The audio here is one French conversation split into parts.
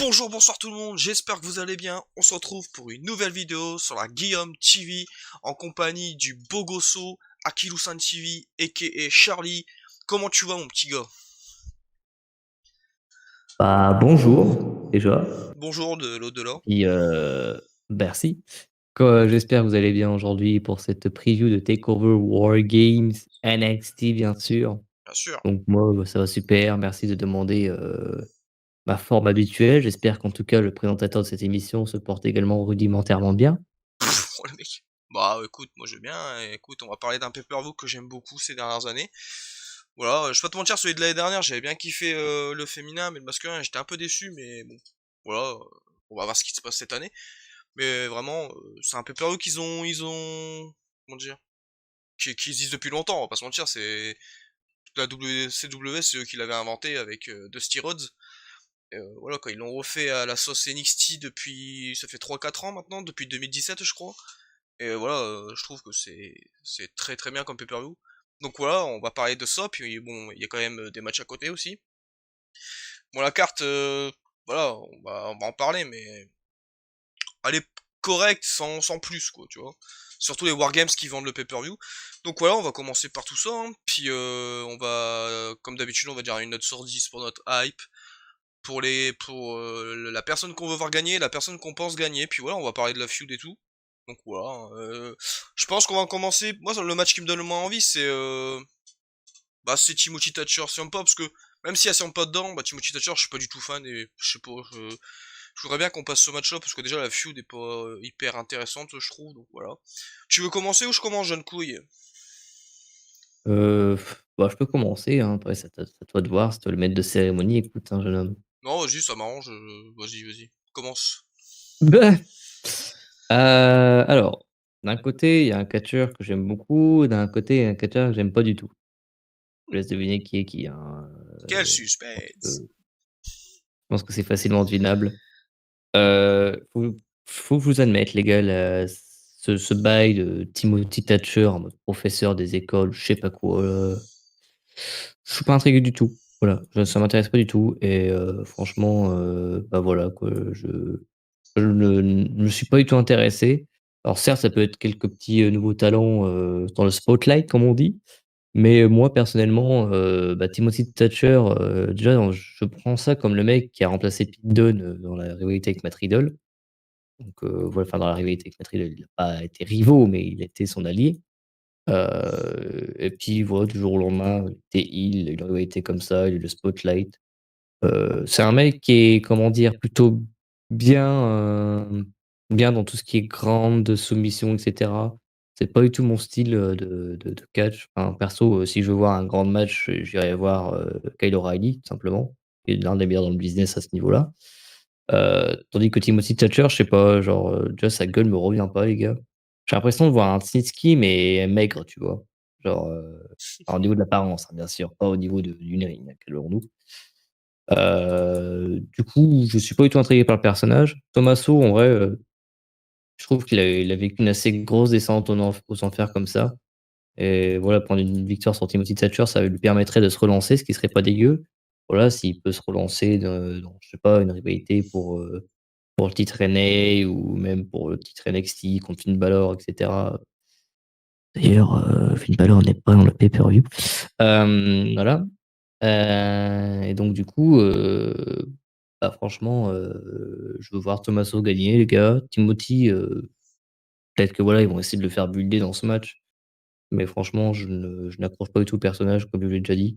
Bonjour, bonsoir tout le monde, j'espère que vous allez bien. On se retrouve pour une nouvelle vidéo sur la Guillaume TV en compagnie du beau gosso Akilusan TV aka Charlie. Comment tu vas mon petit gars? Bah, bonjour, déjà. Bonjour de l'au-delà. Puis, merci. J'espère que vous allez bien aujourd'hui pour cette preview de Takeover War Games NXT, bien sûr. Bien sûr. Donc moi, bah, ça va super. Merci de demander, ma forme habituelle. J'espère qu'en tout cas, le présentateur de cette émission se porte également rudimentairement bien. Oh le mec. Bah écoute, moi je vais bien. Écoute, on va parler d'un pay-per-view que j'aime beaucoup ces dernières années. Voilà, je vais pas te mentir, celui de l'année dernière, j'avais bien kiffé le féminin, mais le masculin, j'étais un peu déçu, mais bon, voilà, on va voir ce qui se passe cette année. Mais vraiment, c'est un pay-per-view qu'ils ont, comment dire, qui existent depuis longtemps, on va pas se mentir, c'est la WCW, c'est eux qui l'avaient inventé avec Dusty Rhodes. Et, voilà, quand ils l'ont refait à la sauce NXT depuis, ça fait 3-4 ans maintenant, depuis 2017 je crois. Et voilà, je trouve que c'est très très bien comme pay-per-view. Donc voilà, on va parler de ça, puis bon, il y a quand même des matchs à côté aussi. Bon, la carte, voilà, on va en parler, mais elle est correcte sans plus, quoi, tu vois. Surtout les wargames qui vendent le pay-per-view. Donc voilà, on va commencer par tout ça, hein. Puis on va, comme d'habitude, on va dire une note sur 10 pour notre hype. Pour la personne qu'on veut voir gagner, la personne qu'on pense gagner. Puis voilà, on va parler de la feud et tout. Donc voilà, hein, je pense qu'on va commencer. Moi, le match qui me donne le moins envie, c'est Timothy Thatcher Ciampa, parce que même s'il y a Ciampa dedans, bah Timothy Thatcher, je suis pas du tout fan et je sais pas, je voudrais bien qu'on passe ce match-là parce que déjà la feud est pas hyper intéressante, je trouve. Donc voilà. Tu veux commencer ou je commence, jeune couille? Bah, je peux commencer, hein, après c'est à toi de voir, c'est toi le maître de cérémonie, écoute, hein, jeune homme. Non, vas-y, ça m'arrange. Vas-y, vas-y, commence. Bah! Alors, d'un côté, il y a un catcheur que j'aime beaucoup, d'un côté, il y a un catcheur que j'aime pas du tout. Je vous laisse deviner qui est qui, hein, Quel je pense suspense! je pense que c'est facilement devinable. Faut que je vous admette les gars, ce bail de Timothy Thatcher en mode professeur des écoles, je sais pas quoi, je suis pas intrigué du tout. Voilà, ça m'intéresse pas du tout et franchement, bah, voilà quoi, je ne me suis pas du tout intéressé. Alors certes, ça peut être quelques petits, nouveaux talents, dans le spotlight comme on dit, mais moi personnellement, bah, Timothy Thatcher, déjà je prends ça comme le mec qui a remplacé Pete Dunne, dans la rivalité avec Matt Riddle. Donc voilà, enfin dans la rivalité avec Matt Riddle, il a pas été rivaux, mais il était son allié. Et puis voilà, du jour au lendemain, il était heel, il a eu une rivalité comme ça, il a eu le spotlight. C'est un mec qui est, comment dire, plutôt bien, bien dans tout ce qui est grande soumission et cetera. C'est pas du tout mon style, de catch. Enfin, perso, si je veux voir un grand match, j'irai voir, Kyle O'Reilly, tout simplement, qui est l'un des meilleurs dans le business à ce niveau-là. Tandis que Timothy Thatcher, je sais pas, genre, déjà sa gueule me revient pas, les gars. J'ai l'impression de voir un Snitsky, mais maigre, tu vois? Genre, alors au niveau de l'apparence, hein, bien sûr, pas au niveau du ring, hein, calmons-nous. Du coup, je suis pas du tout intrigué par le personnage. Tommaso, en vrai, je trouve qu'il a vécu une assez grosse descente aux enfers comme ça et voilà, prendre une victoire sur Timothy Thatcher, ça lui permettrait de se relancer, ce qui serait pas dégueu. Voilà, s'il peut se relancer dans je sais pas, une rivalité pour le titre NA ou même pour le titre NXT contre Finn Balor et cetera. D'ailleurs, Finn Balor n'est pas dans le pay-per-view. Voilà. Et donc du coup, bah, franchement, je veux voir Tommaso gagner les gars. Timothy, peut-être que voilà, ils vont essayer de le faire builder dans ce match, mais franchement, je n'accroche pas du tout au personnage comme je l'ai déjà dit.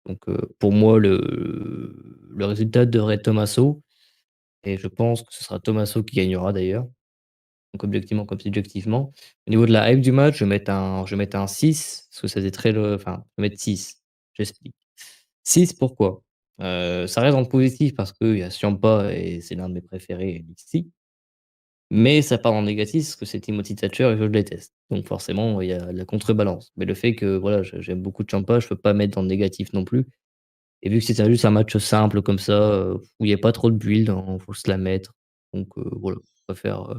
Donc pour moi, le résultat devrait être Tommaso et je pense que ce sera Tommaso qui gagnera d'ailleurs. Donc objectivement comme subjectivement. Au niveau de la hype du match, je vais mettre un 6 parce que ça faisait très le enfin, je vais mettre 6. J'explique. 6 pourquoi? Ça reste dans le positif parce qu'il y a Ciampa et c'est l'un de mes préférés NXT, mais ça part dans le négatif parce que c'est Timothy Thatcher et je le déteste. Donc forcément, il y a la contrebalance. Mais le fait que voilà, j'aime beaucoup Ciampa, je peux pas mettre dans le négatif non plus et vu que c'était juste un match simple comme ça, où il y a pas trop de build, hein, faut se la mettre. Donc voilà, je préfère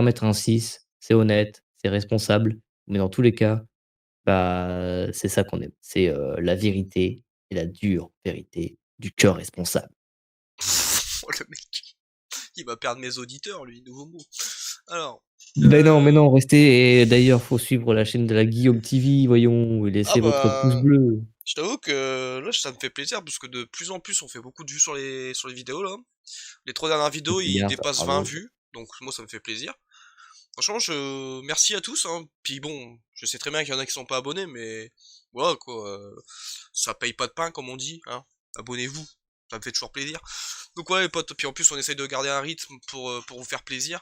mettre un 6. C'est honnête, c'est responsable, mais dans tous les cas, bah, c'est ça qu'on aime. C'est, la vérité et la dure vérité du cœur responsable. Oh, le mec, il va perdre mes auditeurs, lui, nouveau mot. Alors. Mais non, restez. Et d'ailleurs, faut suivre la chaîne de la Guillaume TV, voyons, et Ah laissez votre pouce bah. bleu. Je t'avoue que là, ça me fait plaisir parce que de plus en plus, on fait beaucoup de vues sur les vidéos là. Les 3 dernières vidéos, C'est ils bien ça, dépassent 20 bravo. vues. Donc moi, ça me fait plaisir. Franchement, merci à tous, hein. Puis bon, je sais très bien qu'il y en a qui sont pas abonnés, mais voilà quoi. Ça paye pas de pain, comme on dit, hein. Abonnez-vous, ça me fait toujours plaisir. Donc ouais, les potes. Puis en plus, on essaye de garder un rythme pour vous faire plaisir.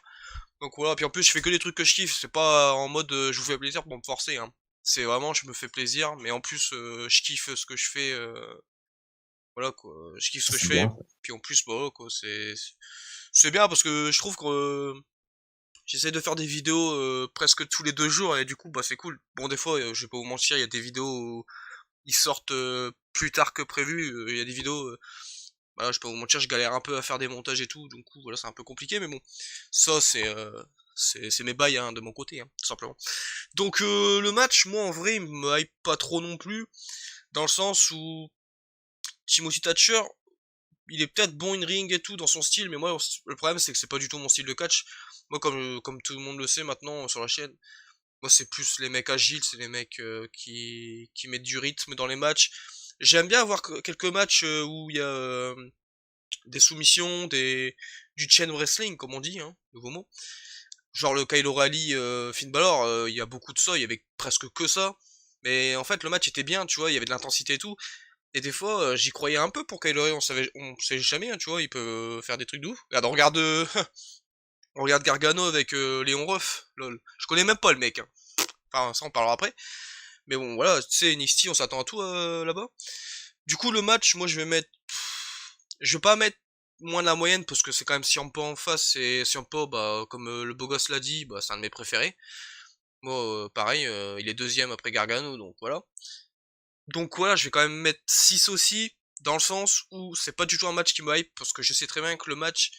Donc voilà. Puis en plus, je fais que des trucs que je kiffe. C'est pas en mode je vous fais plaisir pour me forcer, hein. C'est vraiment, je me fais plaisir, mais en plus, je kiffe ce que je fais. Voilà quoi. Je kiffe ce Ah, que je c'est fais. bien. Puis en plus, bah voilà, quoi. C'est bien parce que je trouve que j'essaie de faire des vidéos presque tous les 2 jours et du coup bah c'est cool. Bon des fois je vais pas vous mentir, il y a des vidéos où ils sortent plus tard que prévu. Il y a des vidéos, bah, je vais pas vous mentir, je galère un peu à faire des montages et tout, du coup voilà c'est un peu compliqué mais bon. Ça c'est mes bails hein, de mon côté, hein, tout simplement. Donc le match, moi en vrai il me hype pas trop non plus, dans le sens où Timothy Thatcher, il est peut-être bon in ring et tout dans son style, mais moi le problème c'est que c'est pas du tout mon style de catch. Moi comme tout le monde le sait maintenant sur la chaîne, moi c'est plus les mecs agiles, c'est les mecs qui mettent du rythme dans les matchs. J'aime bien avoir quelques matchs où il y a des soumissions, du chain wrestling comme on dit, hein, nouveau mot. Genre le Kyle O'Reilly, Finn Balor, il y a beaucoup de ça, il y avait presque que ça. Mais en fait le match était bien, tu vois, il y avait de l'intensité et tout. Et des fois, j'y croyais un peu pour Kyle O'Reilly, on sait jamais, hein, tu vois, il peut faire des trucs de ouf. Regarde, on regarde Gargano avec Léon Ruff, lol. Je connais même pas le mec, hein. Enfin, ça on parlera après. Mais bon, voilà, tu sais, NXT, on s'attend à tout là-bas. Du coup, le match, moi je vais mettre... Je vais pas mettre moins de la moyenne parce que c'est quand même Ciampa en face. Et Ciampa, bah, comme le beau gosse l'a dit, bah, c'est un de mes préférés. Moi, pareil, il est deuxième après Gargano, donc voilà. Donc voilà, je vais quand même mettre 6 aussi, dans le sens où c'est pas du tout un match qui me hype, parce que je sais très bien que le match,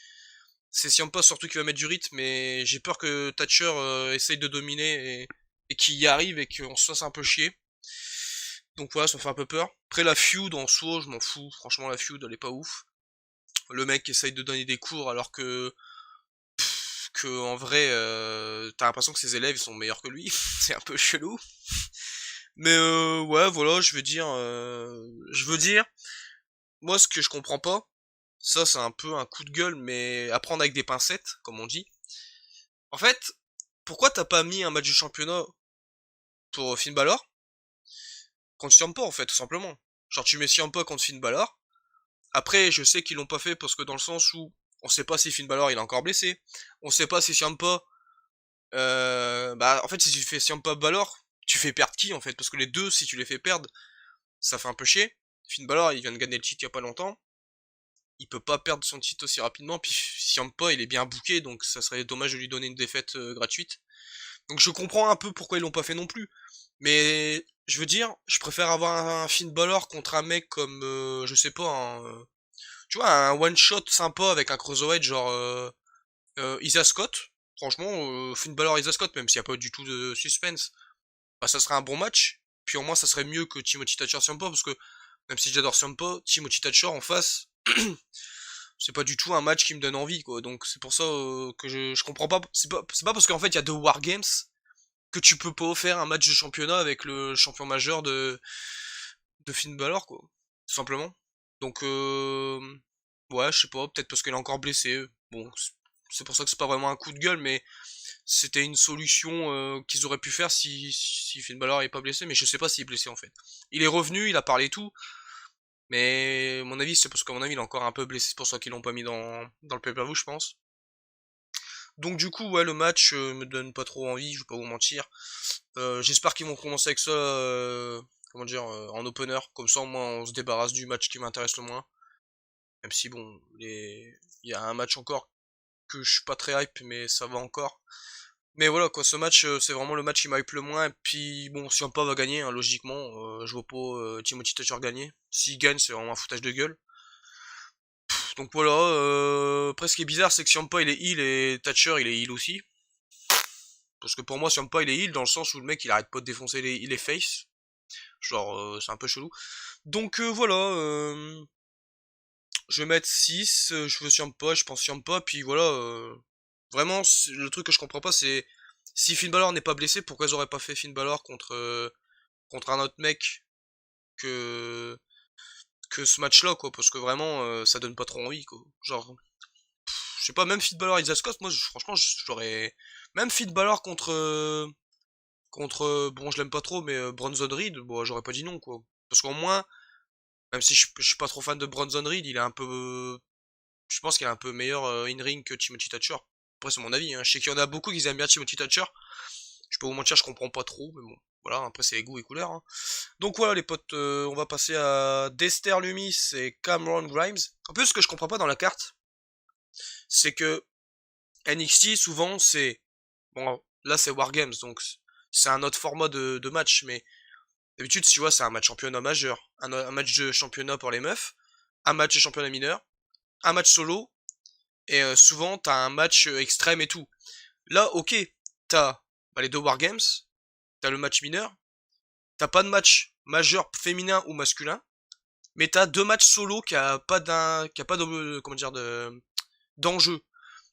c'est Ciampa surtout qui va mettre du rythme, mais j'ai peur que Thatcher essaye de dominer et qu'il y arrive et qu'on se fasse un peu chier. Donc voilà, ça me fait un peu peur. Après la feud en soi, je m'en fous, franchement la feud elle est pas ouf. Le mec essaye de donner des cours alors que en vrai, t'as l'impression que ses élèves ils sont meilleurs que lui, c'est un peu chelou. Mais ouais, voilà, je veux dire, moi ce que je comprends pas, ça c'est un peu un coup de gueule, mais à prendre avec des pincettes, comme on dit. En fait, pourquoi t'as pas mis un match de championnat pour Finn Balor contre Ciampa en fait, tout simplement. Genre tu mets Ciampa contre Finn Balor. Après, je sais qu'ils l'ont pas fait parce que dans le sens où on sait pas si Finn Balor il est encore blessé, on sait pas si Ciampa, bah en fait si tu fais Ciampa Balor, tu fais perdre qui en fait, parce que les deux si tu les fais perdre, ça fait un peu chier. Finn Balor il vient de gagner le titre il y a pas longtemps. Il peut pas perdre son titre aussi rapidement, puis Ciampa il est bien booké, donc ça serait dommage de lui donner une défaite gratuite. Donc je comprends un peu pourquoi ils l'ont pas fait non plus. Mais je veux dire, je préfère avoir un Finn Balor contre un mec comme, je sais pas, tu vois, un one shot sympa avec un cruiserweight genre Isa Scott. Franchement, Finn Balor Isa Scott, même s'il y a pas du tout de suspense, bah ça serait un bon match. Puis au moins ça serait mieux que Timothy Thatcher Ciampa, parce que même si j'adore Ciampa, Timothy Thatcher en face, c'est pas du tout un match qui me donne envie quoi. Donc c'est pour ça que je comprends pas. C'est pas parce qu'en fait il y a deux Wargames que tu peux pas faire un match de championnat avec le champion majeur de Finn Balor quoi. Tout simplement. Donc ouais, je sais pas, peut-être parce qu'elle est encore blessée. Bon, c'est pour ça que c'est pas vraiment un coup de gueule, mais c'était une solution qu'ils auraient pu faire si Finn Balor est pas blessé, mais je sais pas s'il est blessé en fait. Il est revenu, il a parlé tout, mais à mon avis c'est parce qu'à mon avis il est encore un peu blessé, c'est pour ça qu'ils l'ont pas mis dans le pay-per-view je pense. Donc du coup ouais le match me donne pas trop envie, je vais pas vous mentir. J'espère qu'ils vont commencer avec ça, comment dire, en opener, comme ça au moins on se débarrasse du match qui m'intéresse le moins. Même si bon, il y a un match encore que je suis pas très hype, mais ça va encore. Mais voilà quoi, ce match c'est vraiment le match qui m'hype le moins. Et puis bon, si Ciampa va gagner, hein, logiquement, je vois pas Timothy Thatcher gagner. S'il gagne, c'est vraiment un foutage de gueule. Donc voilà, après ce qui est bizarre, c'est que Ciampa il est heal et Thatcher il est heal aussi. Parce que pour moi, Ciampa il est heal dans le sens où le mec il arrête pas de défoncer les face. Genre, c'est un peu chelou. Donc voilà, Je vais mettre 6, je veux Ciampa, je pense Ciampa, puis voilà, vraiment, le truc que je comprends pas, c'est si Finn Balor n'est pas blessé, pourquoi ils auraient pas fait Finn Balor contre un autre mec que, que ce match-là, quoi, parce que vraiment, ça donne pas trop envie, quoi. Genre, je sais pas, même Finn Balor et Isaac Scott, moi, franchement, j'aurais... Même Finn Balor contre, bon, je l'aime pas trop, mais Bronson Reed, bon, j'aurais pas dit non, quoi. Parce qu'au moins, même si je suis pas trop fan de Bronson Reed, il est un peu... Je pense qu'il est un peu meilleur in-ring que Timothy Thatcher. Après, c'est mon avis, hein. Je sais qu'il y en a beaucoup qui aiment bien Timothy Thatcher. Je peux vous mentir, je comprends pas trop, mais bon. Voilà, après c'est les goûts et couleurs, hein. Donc voilà les potes, on va passer à Dexter Lumis et Cameron Grimes. En plus, ce que je comprends pas dans la carte, c'est que NXT, souvent, c'est... Bon, là c'est Wargames, donc c'est un autre format de match, mais d'habitude, tu vois, c'est un match championnat majeur, un match de championnat pour les meufs, un match de championnat mineur, un match solo, et souvent, t'as un match extrême et tout. Là, ok, t'as les deux Wargames, t'as le match mineur, t'as pas de match majeur féminin ou masculin, mais t'as deux matchs solo qui a pas de, comment dire, d'enjeu.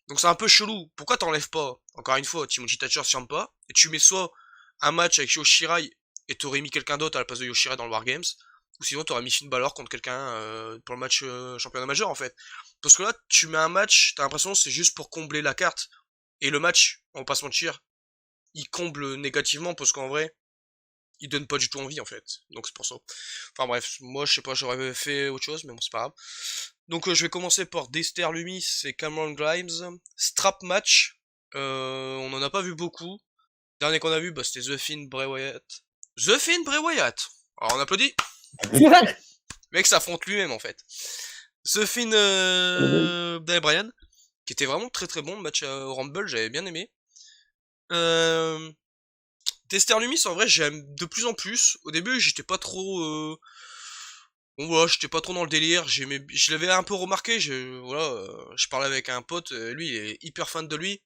Donc c'est un peu chelou. Pourquoi t'enlèves pas, encore une fois, Timothy Thatcher Ciampa, et tu mets soit un match avec Yoshirai, et t'aurais mis quelqu'un d'autre à la place de Yoshirai dans le Wargames, ou sinon t'aurais mis Finn Balor contre quelqu'un pour le match championnat majeur en fait. Parce que là, tu mets un match, t'as l'impression que c'est juste pour combler la carte. Et le match, on va pas se mentir, il comble négativement parce qu'en vrai, il donne pas du tout envie en fait. Donc c'est pour ça. Enfin bref, moi je sais pas, j'aurais fait autre chose, mais bon c'est pas grave. Donc je vais commencer par Dexter Lumis et Cameron Grimes. Strap match. On en a pas vu beaucoup. Dernier qu'on a vu, bah, c'était The Fiend Bray Wyatt. The Fiend Bray Wyatt. Alors on applaudit. Le mec s'affronte lui-même en fait. The Fiend Daniel Bryan, qui était vraiment très très bon le match au Rumble, j'avais bien aimé. Dexter Lumis, en vrai, j'aime de plus en plus. Au début, j'étais pas trop... Bon voilà, j'étais pas trop dans le délire, je l'avais un peu remarqué, voilà, je parlais avec un pote, lui il est hyper fan de lui,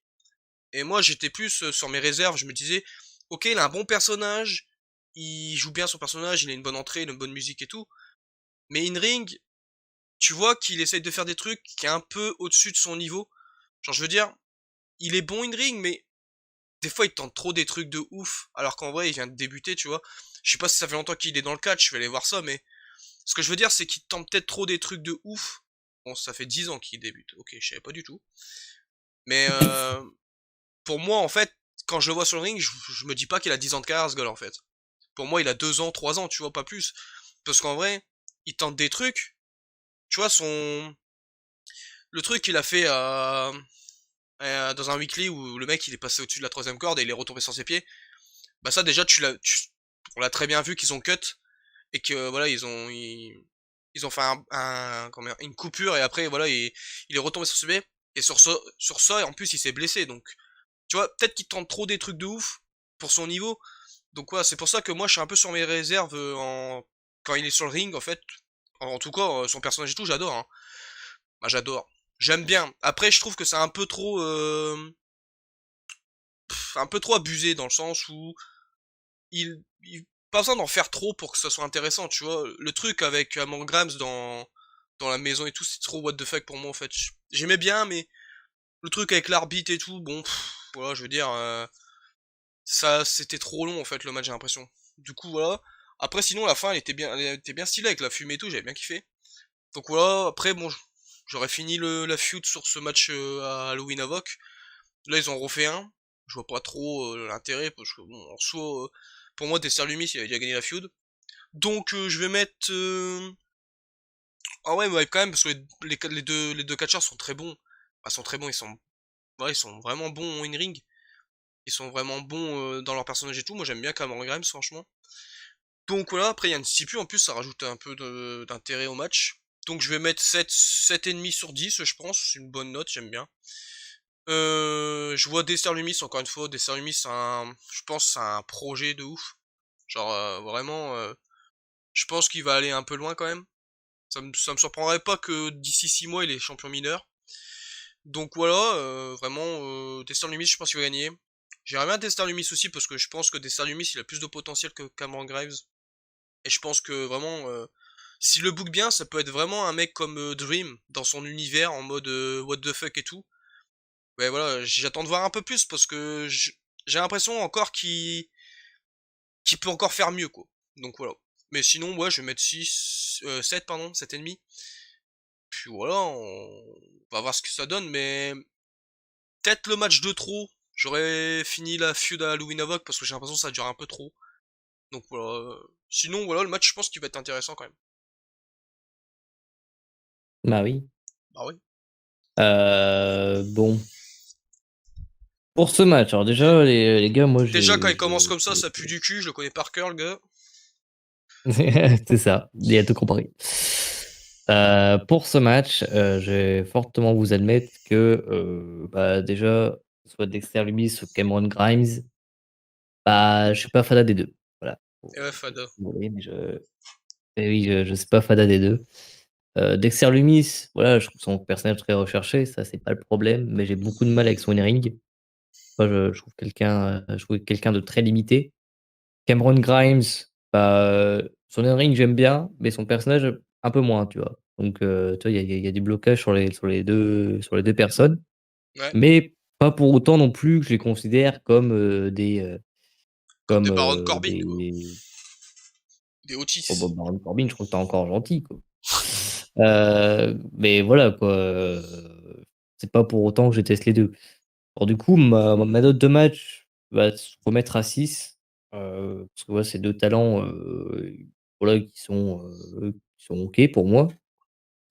et moi j'étais plus sur mes réserves, je me disais, ok il a un bon personnage, il joue bien son personnage, il a une bonne entrée, une bonne musique et tout, mais in ring, tu vois qu'il essaye de faire des trucs qui est un peu au-dessus de son niveau, genre je veux dire, il est bon in ring, mais des fois il tente trop des trucs de ouf, alors qu'en vrai il vient de débuter, tu vois, je sais pas si ça fait longtemps qu'il est dans le catch, je vais aller voir ça, mais ce que je veux dire, c'est qu'il tente peut-être trop des trucs de ouf. Bon, ça fait 10 ans qu'il débute. Ok, je savais pas du tout. Mais pour moi, en fait, quand je le vois sur le ring, je me dis pas qu'il a 10 ans de carrière, ce gars en fait. Pour moi, il a 2 ans, 3 ans, tu vois, pas plus. Parce qu'en vrai, il tente des trucs. Tu vois, le truc qu'il a fait dans un weekly où le mec il est passé au-dessus de la troisième corde et il est retombé sur ses pieds. Bah ça déjà, on l'a très bien vu qu'ils ont cut. Et que voilà ils ont fait une coupure et après voilà il est retombé sur ce B et sur ça et en plus il s'est blessé donc tu vois peut-être qu'il tente trop des trucs de ouf pour son niveau donc voilà c'est pour ça que moi je suis un peu sur mes réserves quand il est sur le ring en fait en tout cas son personnage et tout j'adore hein. Bah, j'adore j'aime bien après je trouve que c'est un peu trop abusé dans le sens où il pas besoin d'en faire trop pour que ça soit intéressant, tu vois. Le truc avec Amon Grams dans la maison et tout, c'est trop what the fuck pour moi en fait. J'aimais bien, mais le truc avec l'arbitre et tout, bon, voilà, je veux dire, ça c'était trop long en fait le match, j'ai l'impression. Du coup, voilà. Après, sinon, la fin elle était bien stylée avec la fumée et tout, j'avais bien kiffé. Donc voilà, après, bon, j'aurais fini la feud sur ce match à Halloween Havoc. Là, ils en ont refait un. Je vois pas trop l'intérêt, parce que bon, en soi, pour moi, Dexter Lumis, il avait déjà gagné la feud. Donc, je vais mettre... Ah ouais, quand même, parce que les deux catcheurs sont très bons. Bah, ils sont très bons, ouais, ils sont vraiment bons in ring. Ils sont vraiment bons dans leur personnage et tout. Moi, j'aime bien Cameron Grimes, franchement. Donc voilà, après, il y a une stipu, en plus, ça rajoute un peu d'intérêt au match. Donc, je vais mettre 7,5 sur 10, je pense. C'est une bonne note, j'aime bien. Je vois Dexter Lumis, encore une fois, Dexter Lumis, je pense c'est un projet de ouf. Genre, vraiment, je pense qu'il va aller un peu loin quand même. Ça me surprendrait pas que d'ici 6 mois, il est champion mineur. Donc voilà, vraiment, Dexter Lumis, je pense qu'il va gagner. J'aimerais bien Dexter Lumis aussi, parce que je pense que Dexter Lumis, il a plus de potentiel que Cameron Graves. Et je pense que vraiment, s'il le book bien, ça peut être vraiment un mec comme Dream dans son univers en mode what the fuck et tout. Ouais, voilà, j'attends de voir un peu plus parce que j'ai l'impression encore qu'il peut encore faire mieux, quoi. Donc voilà. Mais sinon, ouais, je vais mettre 6, 7, pardon, 7,5. Puis voilà, on va voir ce que ça donne, mais peut-être le match de trop. J'aurais fini la feud à Louis Novak parce que j'ai l'impression que ça dure un peu trop. Donc voilà. Sinon, voilà, le match, je pense qu'il va être intéressant quand même. Bah oui. Bah oui. Bon. Pour ce match, alors déjà, les gars, moi, Déjà, quand il commence comme ça pue du cul, je le connais par cœur, le gars. c'est ça, il a tout compris. Pour ce match, je vais fortement vous admettre que, bah, déjà, soit Dexter Lumis ou Cameron Grimes, bah, je suis pas fan des 2. Voilà. Et ouais, Fada. Désolé, mais eh oui, je suis pas fan des 2. Dexter Lumis, voilà, je trouve son personnage très recherché, ça, c'est pas le problème, mais j'ai beaucoup de mal avec son in-ring. Moi, je trouve quelqu'un de très limité. Cameron Grimes, bah, son in-ring, j'aime bien, mais son personnage, un peu moins, tu vois? Donc, tu vois, il y a du blocage sur les deux personnes, Ouais. mais pas pour autant non plus que je les considère comme, Comme comme, des Baron Corbin, quoi. des Des oh bah, Otis. Baron Corbin, je crois que tu encore gentil, quoi. Mais voilà, quoi, c'est pas pour autant que je déteste les 2. Alors du coup, ma note de match va se remettre à 6, parce que ouais, c'est 2 talents, voilà, qui sont OK pour moi.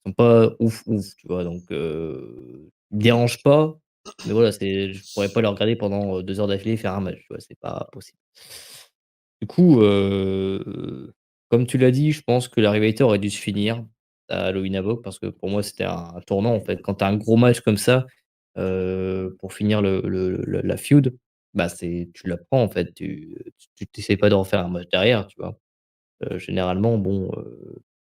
Ils sont pas ouf, ouf, tu vois? Donc ils me dérangent pas, mais voilà, je pourrais pas les regarder pendant, 2 heures d'affilée faire un match, tu vois? C'est pas possible. Du coup, comme tu l'as dit, je pense que la rivalité aurait dû se finir à Halloween Havoc parce que pour moi, c'était un tournant, en fait. Quand tu as un gros match comme ça, pour finir la feud, bah, tu la prends, en fait. Tu pas de refaire un match derrière, tu vois? Généralement, bon,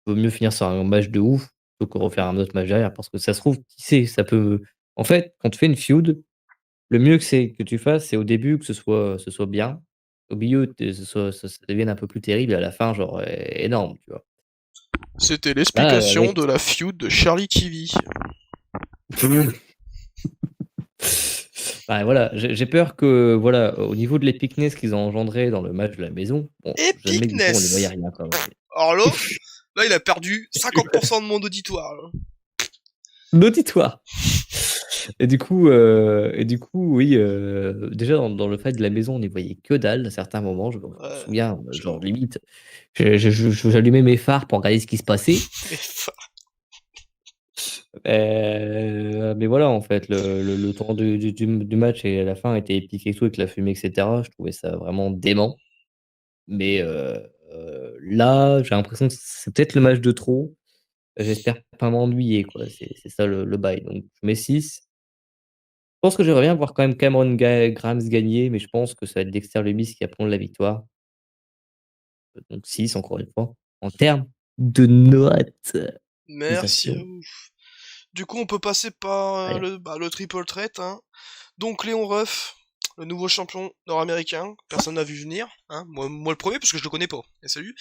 vaut mieux finir sur un match de ouf plutôt que refaire un autre match derrière parce que ça se trouve, qui sait, ça peut en fait, quand tu fais une feud, le mieux que tu fasses, c'est au début que ce soit bien, au milieu, ça devienne un peu plus terrible et à la fin, genre, énorme, tu vois? C'était Là, l'explication avec de la feud de Charlie TV. bah, voilà, j'ai peur que, voilà, au niveau de l'épicness qu'ils ont engendré dans le match de la maison, bon, j'admets que des fois, on n'y voyait Epicness. rien, quoi, ouais. Alors là, il a perdu 50% de mon auditoire, là. L'auditoire! Et du coup, oui, déjà dans le fait de la maison, on n'y voyait que dalle à certains moments. Je me Ouais, souviens, genre j'avoue. limite, j'allumais mes phares pour regarder ce qui se passait. Mais voilà, en fait, le temps du match et à la fin était épique et tout, avec la fumée et cetera. Je trouvais ça vraiment dément. Mais là, j'ai l'impression que c'est peut-être le match de trop. J'espère pas m'ennuyer, quoi. C'est ça le bail. Donc je mets 6. Je pense que j'aimerais bien voir quand même Cameron Grimes gagner, mais je pense que ça va être Dexter Lumis qui va prendre la victoire. Donc 6 encore une fois. En termes de notes, Merci à notation, vous. Du coup, on peut passer par allez. le triple threat, hein. Donc Léon Ruff, le nouveau champion nord-américain, personne n'a vu venir, hein. Moi le premier parce que je le connais pas. Et salut.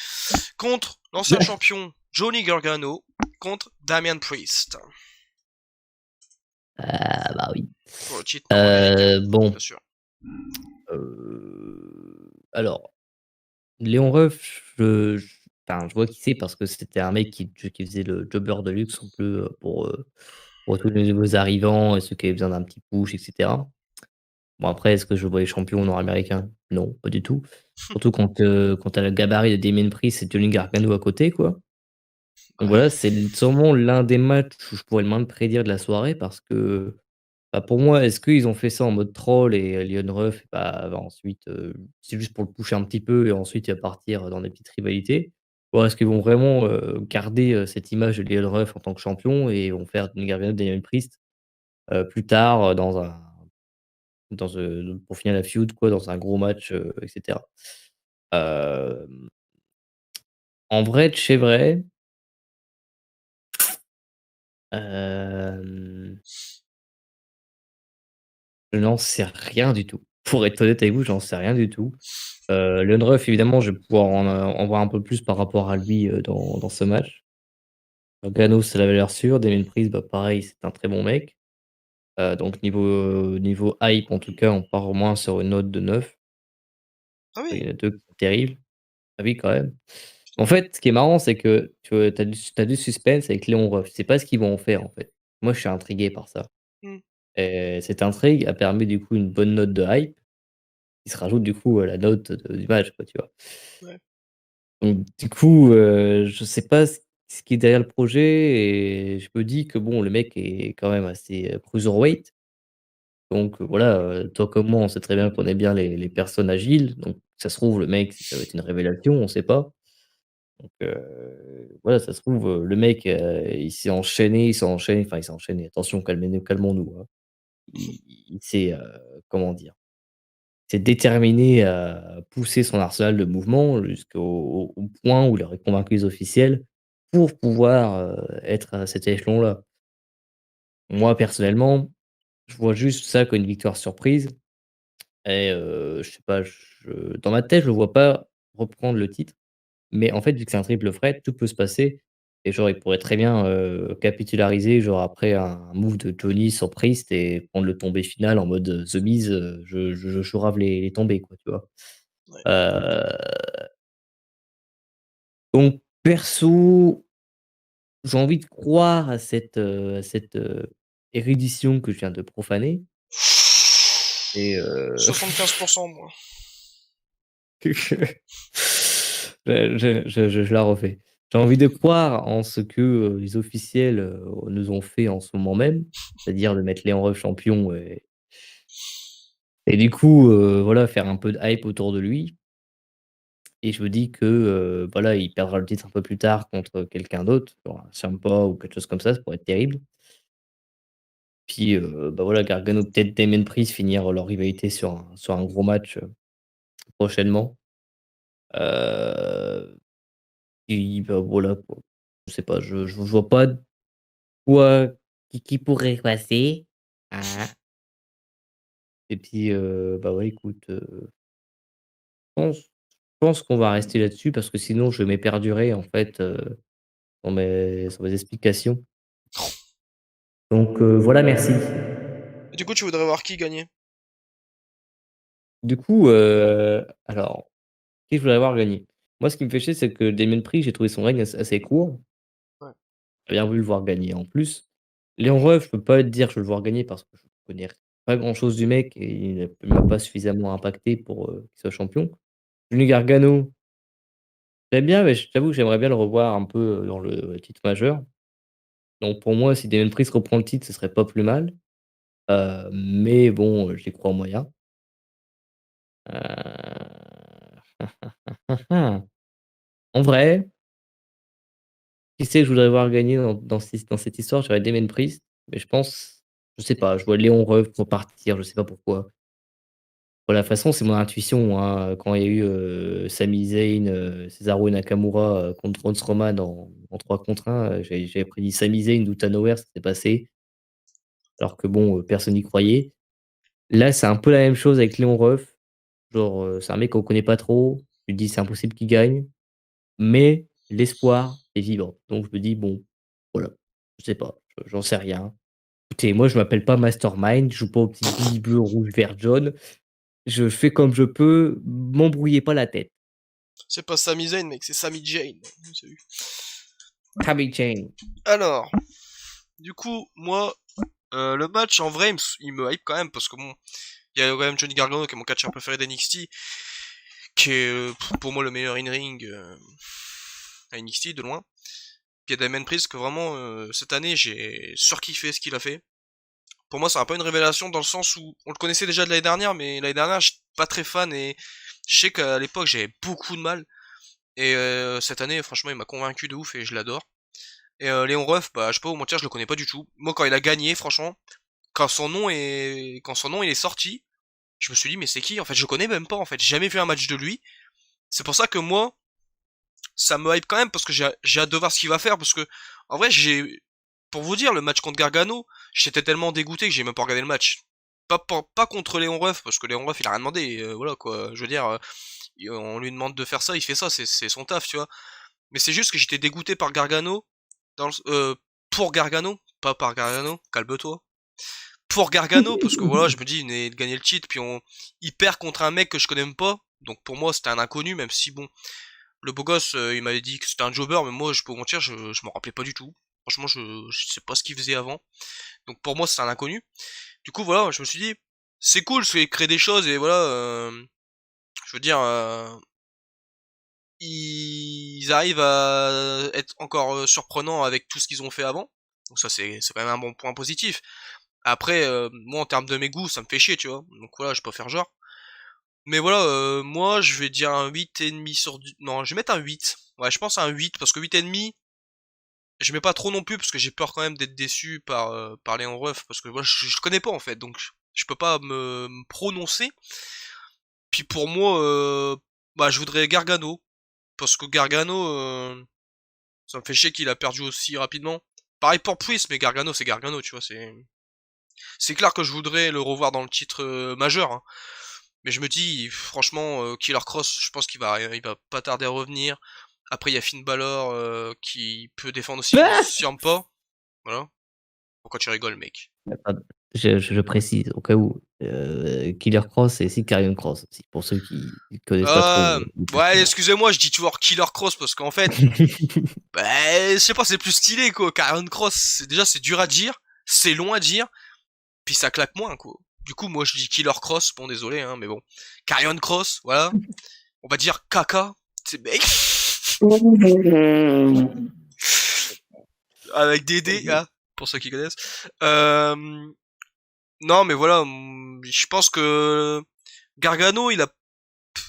Contre l'ancien champion Johnny Gargano, contre Damian Priest Ah bah oui. pour le titre nord-américain, Bon, bien sûr. alors Léon Ruff, enfin, je vois qui c'est parce que c'était un mec qui faisait le jobber de luxe un peu, pour tous les nouveaux arrivants et ceux qui avaient besoin d'un petit push et cetera. Bon après, est-ce que je le voyais champion nord-américain? Non, pas du tout. Surtout quand tu as le gabarit de Damien Priest et Johnny Gargano à côté, quoi. Donc Ouais. voilà, c'est sûrement l'un des matchs où je pourrais le moins me prédire de la soirée parce que, bah, pour moi, est-ce qu'ils ont fait ça en mode troll et Leon Ruff, bah, va ensuite, c'est juste pour le pusher un petit peu et ensuite il va partir dans des petites rivalités? Ou est-ce qu'ils vont vraiment, garder, cette image de Leon Ruff en tant que champion et vont faire Johnny Gargano, Damien Priest, plus tard, pour finir la feud quoi, dans un gros match, et cetera. Hem, En vrai de chez vrai, hem, je n'en sais rien du tout. Pour être honnête avec vous, j'en sais rien du tout. Leon Ruff évidemment, je vais pouvoir en voir un peu plus par rapport à lui, dans ce match. Gargano, c'est la valeur sûre. Damien Priest, bah, pareil, c'est un très bon mec. Donc niveau hype, en tout cas, on part au moins sur une note de 9. Ah Il oui. y en a 2 qui sont terribles. Ah oui, quand même. En fait, ce qui est marrant, c'est que tu as du suspense avec Léon Ruff. Tu sais pas ce qu'ils vont en faire, en fait. Moi, je suis intrigué par ça Hmm. et cette intrigue a permis, du coup, une bonne note de hype qui se rajoute, du coup, à la note du match, quoi, tu vois? Ouais. Donc du coup, je sais pas ce qui est derrière le projet et je me dis que bon, le mec est quand même assez, cruiserweight. Donc voilà, toi comme moi, on sait très bien qu'on aime bien les personnes agiles. Donc ça se trouve, le mec, ça va être une révélation, on sait pas. Donc voilà, ça se trouve, le mec, il s'est enchaîné, attention, calmons-nous, hein. Il s'est, comment dire? S'est déterminé à pousser son arsenal de mouvements jusqu'au point où il aurait convaincu les officiels pour pouvoir, être à cet échelon-là. Moi, personnellement, je vois juste ça comme une victoire surprise et je sais pas, dans ma tête, je le vois pas reprendre le titre, mais en fait, vu que c'est un triple threat, tout peut se passer et genre, il pourrait très bien, capitulariser, genre, après un move de Johnny sur Priest et prendre le tombé final en mode, The Miz, je chourave les tombés, quoi, tu vois? Ouais. Donc perso, j'ai envie de croire à cette, érudition que je viens de profaner et 75% moi. je la refais. J'ai envie de croire en ce que, les officiels, nous ont fait en ce moment même, c'est-à-dire de mettre Léon Ruff champion et du coup, voilà, faire un peu de hype autour de lui et je me dis que, voilà, il perdra le titre un peu plus tard contre quelqu'un d'autre, genre un Ciampa ou quelque chose comme ça pourrait être terrible. Puis, bah, voilà, Gargano, peut-être Damien Priest finir leur rivalité sur un gros match, prochainement. Heu, et bah, voilà quoi. Je sais pas, je vois pas quoi qui pourrait passer. Hein. Et puis, bah, ouais, écoute, je pense qu'on va rester là-dessus parce que sinon je m'éperdurais en fait, dans mes explications. Donc, voilà, merci. Et du coup, tu voudrais voir qui gagner? Du coup, alors, qui je voudrais voir gagner? Moi, ce qui me fait chier, c'est que Damien Priest, j'ai trouvé son règne assez court. Ouais. J'ai bien voulu le voir gagner en plus. Léon Ruff, je peux pas te dire que je veux le voir gagner parce que je connais pas grand chose du mec et il m'a pas suffisamment impacté pour, qu'il soit champion. Johnny Gargano, j'aime bien, mais je t'avoue que j'aimerais bien le revoir un peu, dans le titre majeur. Donc pour moi, si Damien Priest reprend le titre, ce serait pas plus mal. Mais bon, j'y crois moyen. En vrai, qui c'est que je voudrais voir gagner dans cette histoire? Je dirais Damien Priest, mais je sais pas, je vois Léon Ruff repartir, je sais pas pourquoi. Voilà, de toute façon, c'est mon intuition, hein, quand il y a eu, Sami Zayn, Cesaro et Nakamura, contre Braun Strowman en 3 contre 1, j'avais prédit Sami Zayn out of nowhere, ça s'est passé, alors que bon, personne n'y croyait. Là, c'est un peu la même chose avec Léon Ruff, genre, c'est un mec qu'on connaît pas trop, tu te dis: «C'est impossible qu'il gagne», mais l'espoir est vivant. Donc je me dis: «Bon, voilà, je sais pas, j'en sais rien». Écoutez, moi je m'appelle pas Mastermind, je joue pas aux petites billes bleues, rouges, vert, jaune. Je fais comme je peux, m'embrouillez pas la tête. C'est pas Sami Zayn, mec, c'est Sami Jane. Salut. Sami Zayn. Alors, du coup, moi, le match en vrai, il me hype quand même parce que bon, il y a quand même Johnny Gargano qui est mon catcheur préféré d'NXT, qui est pour moi le meilleur in-ring à NXT de loin. Puis il y a Damien Priest que vraiment cette année j'ai surkiffé ce qu'il a fait. Pour moi c'est un peu une révélation dans le sens où on le connaissait déjà de l'année dernière, mais l'année dernière j'étais pas très fan et je sais qu'à l'époque j'avais beaucoup de mal. Et cette année franchement il m'a convaincu de ouf et je l'adore. Et Léon Ruff, bah je peux pas vous mentir, je le connais pas du tout. Moi quand il a gagné franchement, quand son nom il est sorti, je me suis dit mais c'est qui? En fait je connais même pas en fait, j'ai jamais vu un match de lui. C'est pour ça que moi ça me hype quand même parce que j'ai hâte de voir ce qu'il va faire parce que en vrai pour vous dire le match contre Gargano, j'étais tellement dégoûté que j'ai même pas regardé le match. Pas contre Léon Ruff parce que Léon Ruff il a rien demandé, voilà quoi. Je veux dire, on lui demande de faire ça, il fait ça, c'est son taf, tu vois. Mais c'est juste que j'étais dégoûté par Gargano Dans pour Gargano, pas par Gargano, calme-toi. Pour Gargano, parce que voilà, je me dis, il venait de gagner le titre, puis il perd contre un mec que je connais même pas. Donc pour moi, c'était un inconnu, même si bon, le beau gosse, il m'avait dit que c'était un jobber, mais moi, je peux vous mentir, je m'en rappelais pas du tout. Franchement, je sais pas ce qu'il faisait avant. Donc pour moi, c'est un inconnu. Du coup, voilà, je me suis dit, c'est cool, c'est créer des choses, et voilà, je veux dire, ils arrivent à être encore surprenants avec tout ce qu'ils ont fait avant. Donc ça, c'est quand même un bon point positif. Après, moi, en termes de mes goûts, ça me fait chier, tu vois. Donc voilà, je peux faire genre. Mais voilà, moi, je vais dire un 8,5 sur du... Non, je vais mettre un 8. Ouais, je pense à un 8, parce que 8,5, je mets pas trop non plus, parce que j'ai peur quand même d'être déçu par Léon Ruff, parce que moi, je connais pas, en fait, donc je peux pas me prononcer. Puis pour moi, bah, je voudrais Gargano, parce que Gargano, ça me fait chier qu'il a perdu aussi rapidement. Pareil pour Priest, mais Gargano, c'est Gargano, tu vois, c'est clair que je voudrais le revoir dans le titre majeur, hein. Mais je me dis, franchement, Killer Cross, je pense qu'il va pas tarder à revenir. Après, il y a Finn Balor qui peut défendre aussi contre Ciampa. Voilà. Pourquoi tu rigoles, mec? Pardon, je précise au cas où, Killer Cross et aussi Karrion Kross aussi, pour ceux qui connaissent pas trop, le Ouais, personnage. excusez-moi, je dis toujours Killer Cross parce qu'en fait, bah, je sais pas, c'est plus stylé, quoi. Karrion Cross, déjà, c'est dur à dire, c'est long à dire, puis ça claque moins, quoi. Du coup, moi, je dis Killer Cross, bon, désolé, hein, mais bon. Karrion Cross, voilà. On va dire Kaka, c'est mec. Avec des dés, hein, pour ceux qui connaissent. Non, mais voilà, je pense que Gargano,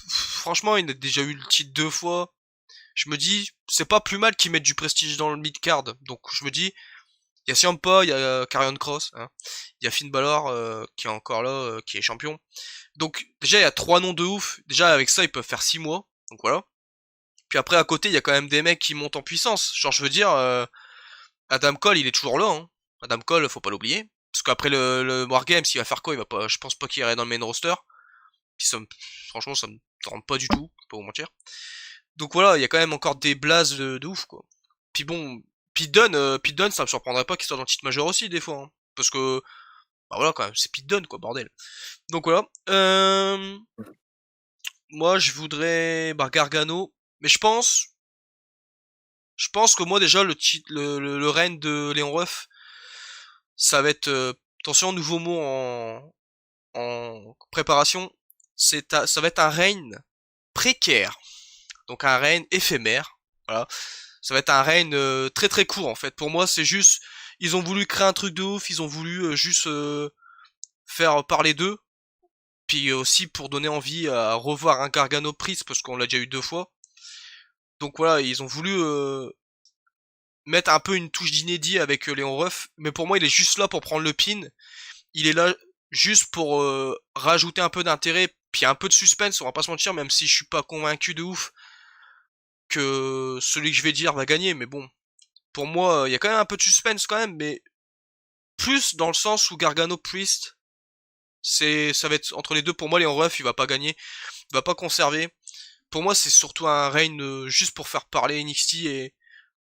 franchement, il a déjà eu le titre 2 fois. Je me dis, c'est pas plus mal qu'ils mettent du prestige dans le mid-card. Donc je me dis, il y a Ciampa, il y a Karrion Cross, hein. Il y a Finn Balor qui est encore là, qui est champion. Donc déjà, il y a 3 noms de ouf. Déjà, avec ça, ils peuvent faire 6 mois. Donc voilà. Puis après, à côté, il y a quand même des mecs qui montent en puissance. Genre, je veux dire, Adam Cole, il est toujours là, hein. Adam Cole, faut pas l'oublier. Parce qu'après le Wargames, il va faire quoi? Il va pas, je pense pas qu'il irait dans le main roster. Puis franchement, ça me tente pas du tout, faut pas vous mentir. Donc voilà, il y a quand même encore des blazes de ouf, quoi. Puis bon, Pete Dunne, ça me surprendrait pas qu'il soit dans le titre majeur aussi, des fois, hein. Parce que, bah voilà, quand même, c'est Pete Dunne, quoi, bordel. Donc voilà. Moi, je voudrais, bah, Gargano. Mais je pense que moi, déjà, le titre, le règne de Léon Ruff, ça va être, attention, nouveau mot en préparation, ça va être un règne précaire. Donc un règne éphémère. Voilà. Ça va être un règne très très court en fait. Pour moi, c'est juste, ils ont voulu créer un truc de ouf, ils ont voulu juste faire parler d'eux. Puis aussi pour donner envie à revoir un Gargano Priest parce qu'on l'a déjà eu 2 fois. Donc voilà, ils ont voulu mettre un peu une touche d'inédit avec Léon Ruff. Mais pour moi, il est juste là pour prendre le pin. Il est là juste pour rajouter un peu d'intérêt, puis un peu de suspense, on va pas se mentir, même si je suis pas convaincu de ouf que celui que je vais dire va gagner, mais bon, pour moi, il y a quand même un peu de suspense quand même, mais plus dans le sens où Gargano Priest, ça va être entre les deux. Pour moi, Léon Ruff, il va pas gagner, il va pas conserver. Pour moi, c'est surtout un reign juste pour faire parler NXT et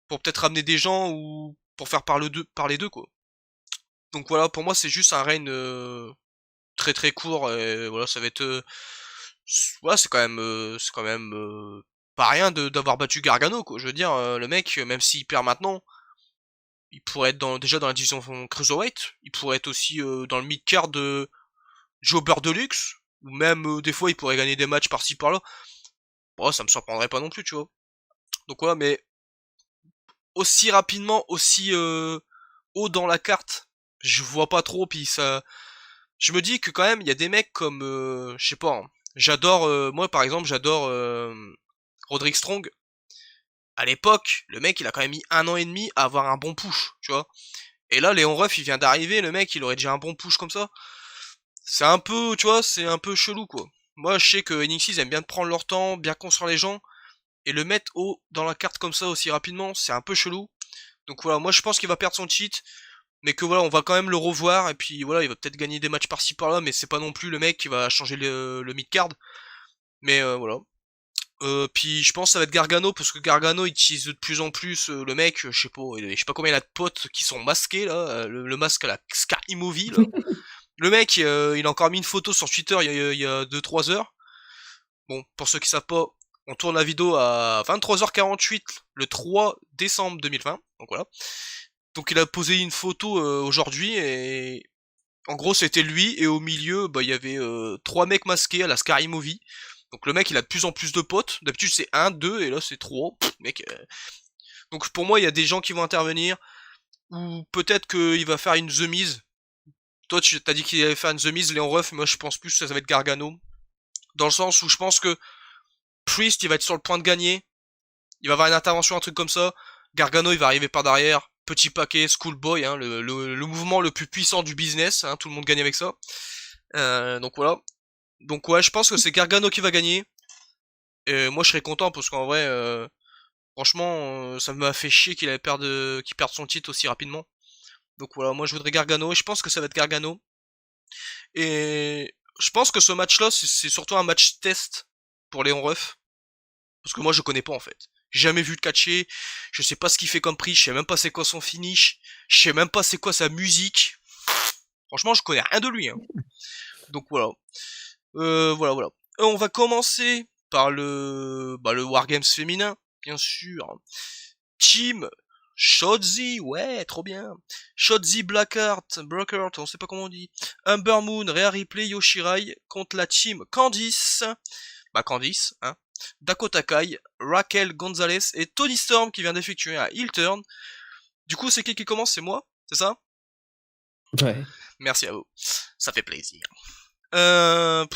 pour peut-être ramener des gens ou pour faire parler d'eux quoi. Donc voilà, pour moi, c'est juste un reign très très court et voilà, ça va être ouais, c'est quand même pas rien d'avoir battu Gargano quoi. Je veux dire, le mec, même s'il perd maintenant, il pourrait être déjà dans la division Cruiserweight, il pourrait être aussi dans le mid-card de Jobber Deluxe, ou même des fois il pourrait gagner des matchs par-ci par-là. Bon, ça me surprendrait pas non plus, tu vois. Donc voilà, mais aussi rapidement, aussi haut dans la carte, je vois pas trop, puis ça... Je me dis que quand même, il y a des mecs comme, je sais pas, hein, j'adore, moi par exemple, j'adore Roderick Strong. À l'époque, le mec, il a quand même mis 1 an et demi à avoir un bon push, tu vois. Et là, Léon Ruff, il vient d'arriver, le mec, il aurait déjà un bon push comme ça. C'est un peu, tu vois, c'est un peu chelou, quoi. Moi, je sais que NXT, ils aiment bien prendre leur temps, bien construire les gens, et le mettre haut dans la carte comme ça aussi rapidement, c'est un peu chelou. Donc voilà, moi je pense qu'il va perdre son cheat, mais que voilà, on va quand même le revoir, et puis voilà, il va peut-être gagner des matchs par-ci par-là, mais c'est pas non plus le mec qui va changer le mid-card. Mais voilà. Puis je pense que ça va être Gargano, parce que Gargano il utilise de plus en plus le mec, je sais pas combien il a de potes qui sont masqués là, le masque à la Sky Movie là. Le mec, il a encore mis une photo sur Twitter il y a 2-3 heures. Bon, pour ceux qui savent pas, on tourne la vidéo à 23h48 le 3 décembre 2020, donc voilà. Donc il a posé une photo aujourd'hui et en gros c'était lui et au milieu bah il y avait trois mecs masqués à la Scary Movie. Donc le mec il a de plus en plus de potes. D'habitude c'est un, deux et là c'est trois. Mec. Donc pour moi il y a des gens qui vont intervenir ou peut-être qu'il va faire une The Miz. Toi tu t'as dit qu'il allait faire une The Miz, Léon Ruff, moi je pense plus que ça va être Gargano. Dans le sens où je pense que Priest il va être sur le point de gagner. Il va avoir une intervention, un truc comme ça. Gargano il va arriver par derrière. Petit paquet, Schoolboy, hein, le mouvement le plus puissant du business, hein, tout le monde gagne avec ça. Donc voilà. Donc ouais, je pense que c'est Gargano qui va gagner. Et moi je serais content parce qu'en vrai, franchement, ça m'a fait chier qu'il perde son titre aussi rapidement. Donc voilà, moi je voudrais Gargano et je pense que ça va être Gargano. Et je pense que ce match-là, c'est surtout un match test pour Léon Ruff. Parce que moi je connais pas en fait. J'ai jamais vu de catcher, je sais pas ce qu'il fait comme prix, je sais même pas c'est quoi son finish, je sais même pas c'est quoi sa musique. Franchement je connais rien de lui. Hein. Donc voilà. Voilà. On va commencer par le Wargames féminin, bien sûr. Team Shotzi, ouais, trop bien. Shotzi Blackheart, on sait pas comment on dit. Ember Moon, Rhea Ripley, Yoshirai contre la team Candice. Bah Candice, hein. Dakota Kai, Raquel Gonzalez et Tony Storm qui vient d'effectuer un heel turn. Du coup, c'est qui commence? C'est moi, c'est ça? Ouais. Merci à vous, ça fait plaisir. En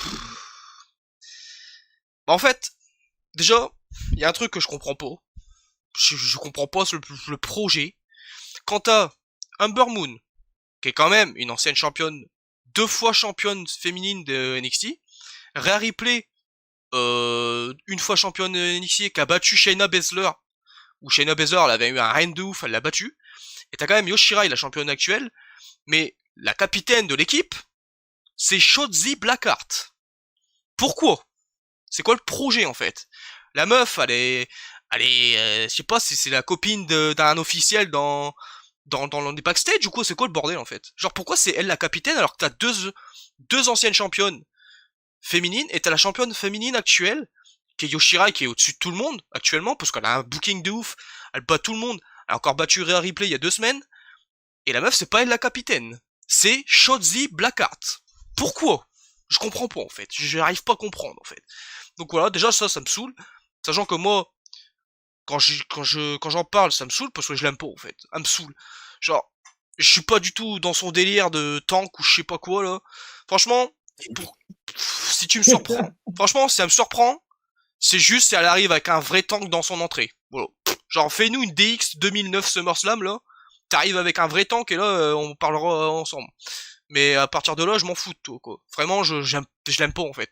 fait, déjà, il y a un truc que je comprends pas. Je comprends pas le projet. Quant à Ember Moon, qui est quand même une ancienne championne, 2 fois championne féminine de NXT, Rhea Ripley, une fois championne de NXT, qui a battu Shayna Baszler, où Shayna Baszler elle avait eu un reign de ouf, elle l'a battu. Et t'as quand même Yoshirai, la championne actuelle, mais la capitaine de l'équipe, c'est Shotzi Blackheart. Pourquoi? C'est quoi le projet en fait? La meuf, je sais pas si c'est la copine d'un officiel dans les backstage ou quoi, c'est quoi le bordel en fait? Genre pourquoi c'est elle la capitaine alors que t'as deux anciennes championnes féminines et t'as la championne féminine actuelle qui est Yoshirai qui est au-dessus de tout le monde actuellement parce qu'elle a un booking de ouf, elle bat tout le monde, elle a encore battu Rhea Ripley il y a 2 semaines et la meuf c'est pas elle la capitaine, c'est Shotzi Blackheart. Pourquoi? Je comprends pas en fait, j'arrive pas à comprendre en fait. Donc voilà, déjà ça me saoule, sachant que moi quand j'en parle, ça me saoule parce que je l'aime pas en fait. Elle me saoule. Genre, je suis pas du tout dans son délire de tank ou je sais pas quoi là. Franchement, si tu me surprends, franchement, si elle me surprend, c'est juste si elle arrive avec un vrai tank dans son entrée. Voilà. Genre, fais-nous une DX 2009 SummerSlam là. T'arrives avec un vrai tank et là, on parlera ensemble. Mais à partir de là, je m'en fous de toi quoi. Vraiment, je l'aime pas en fait.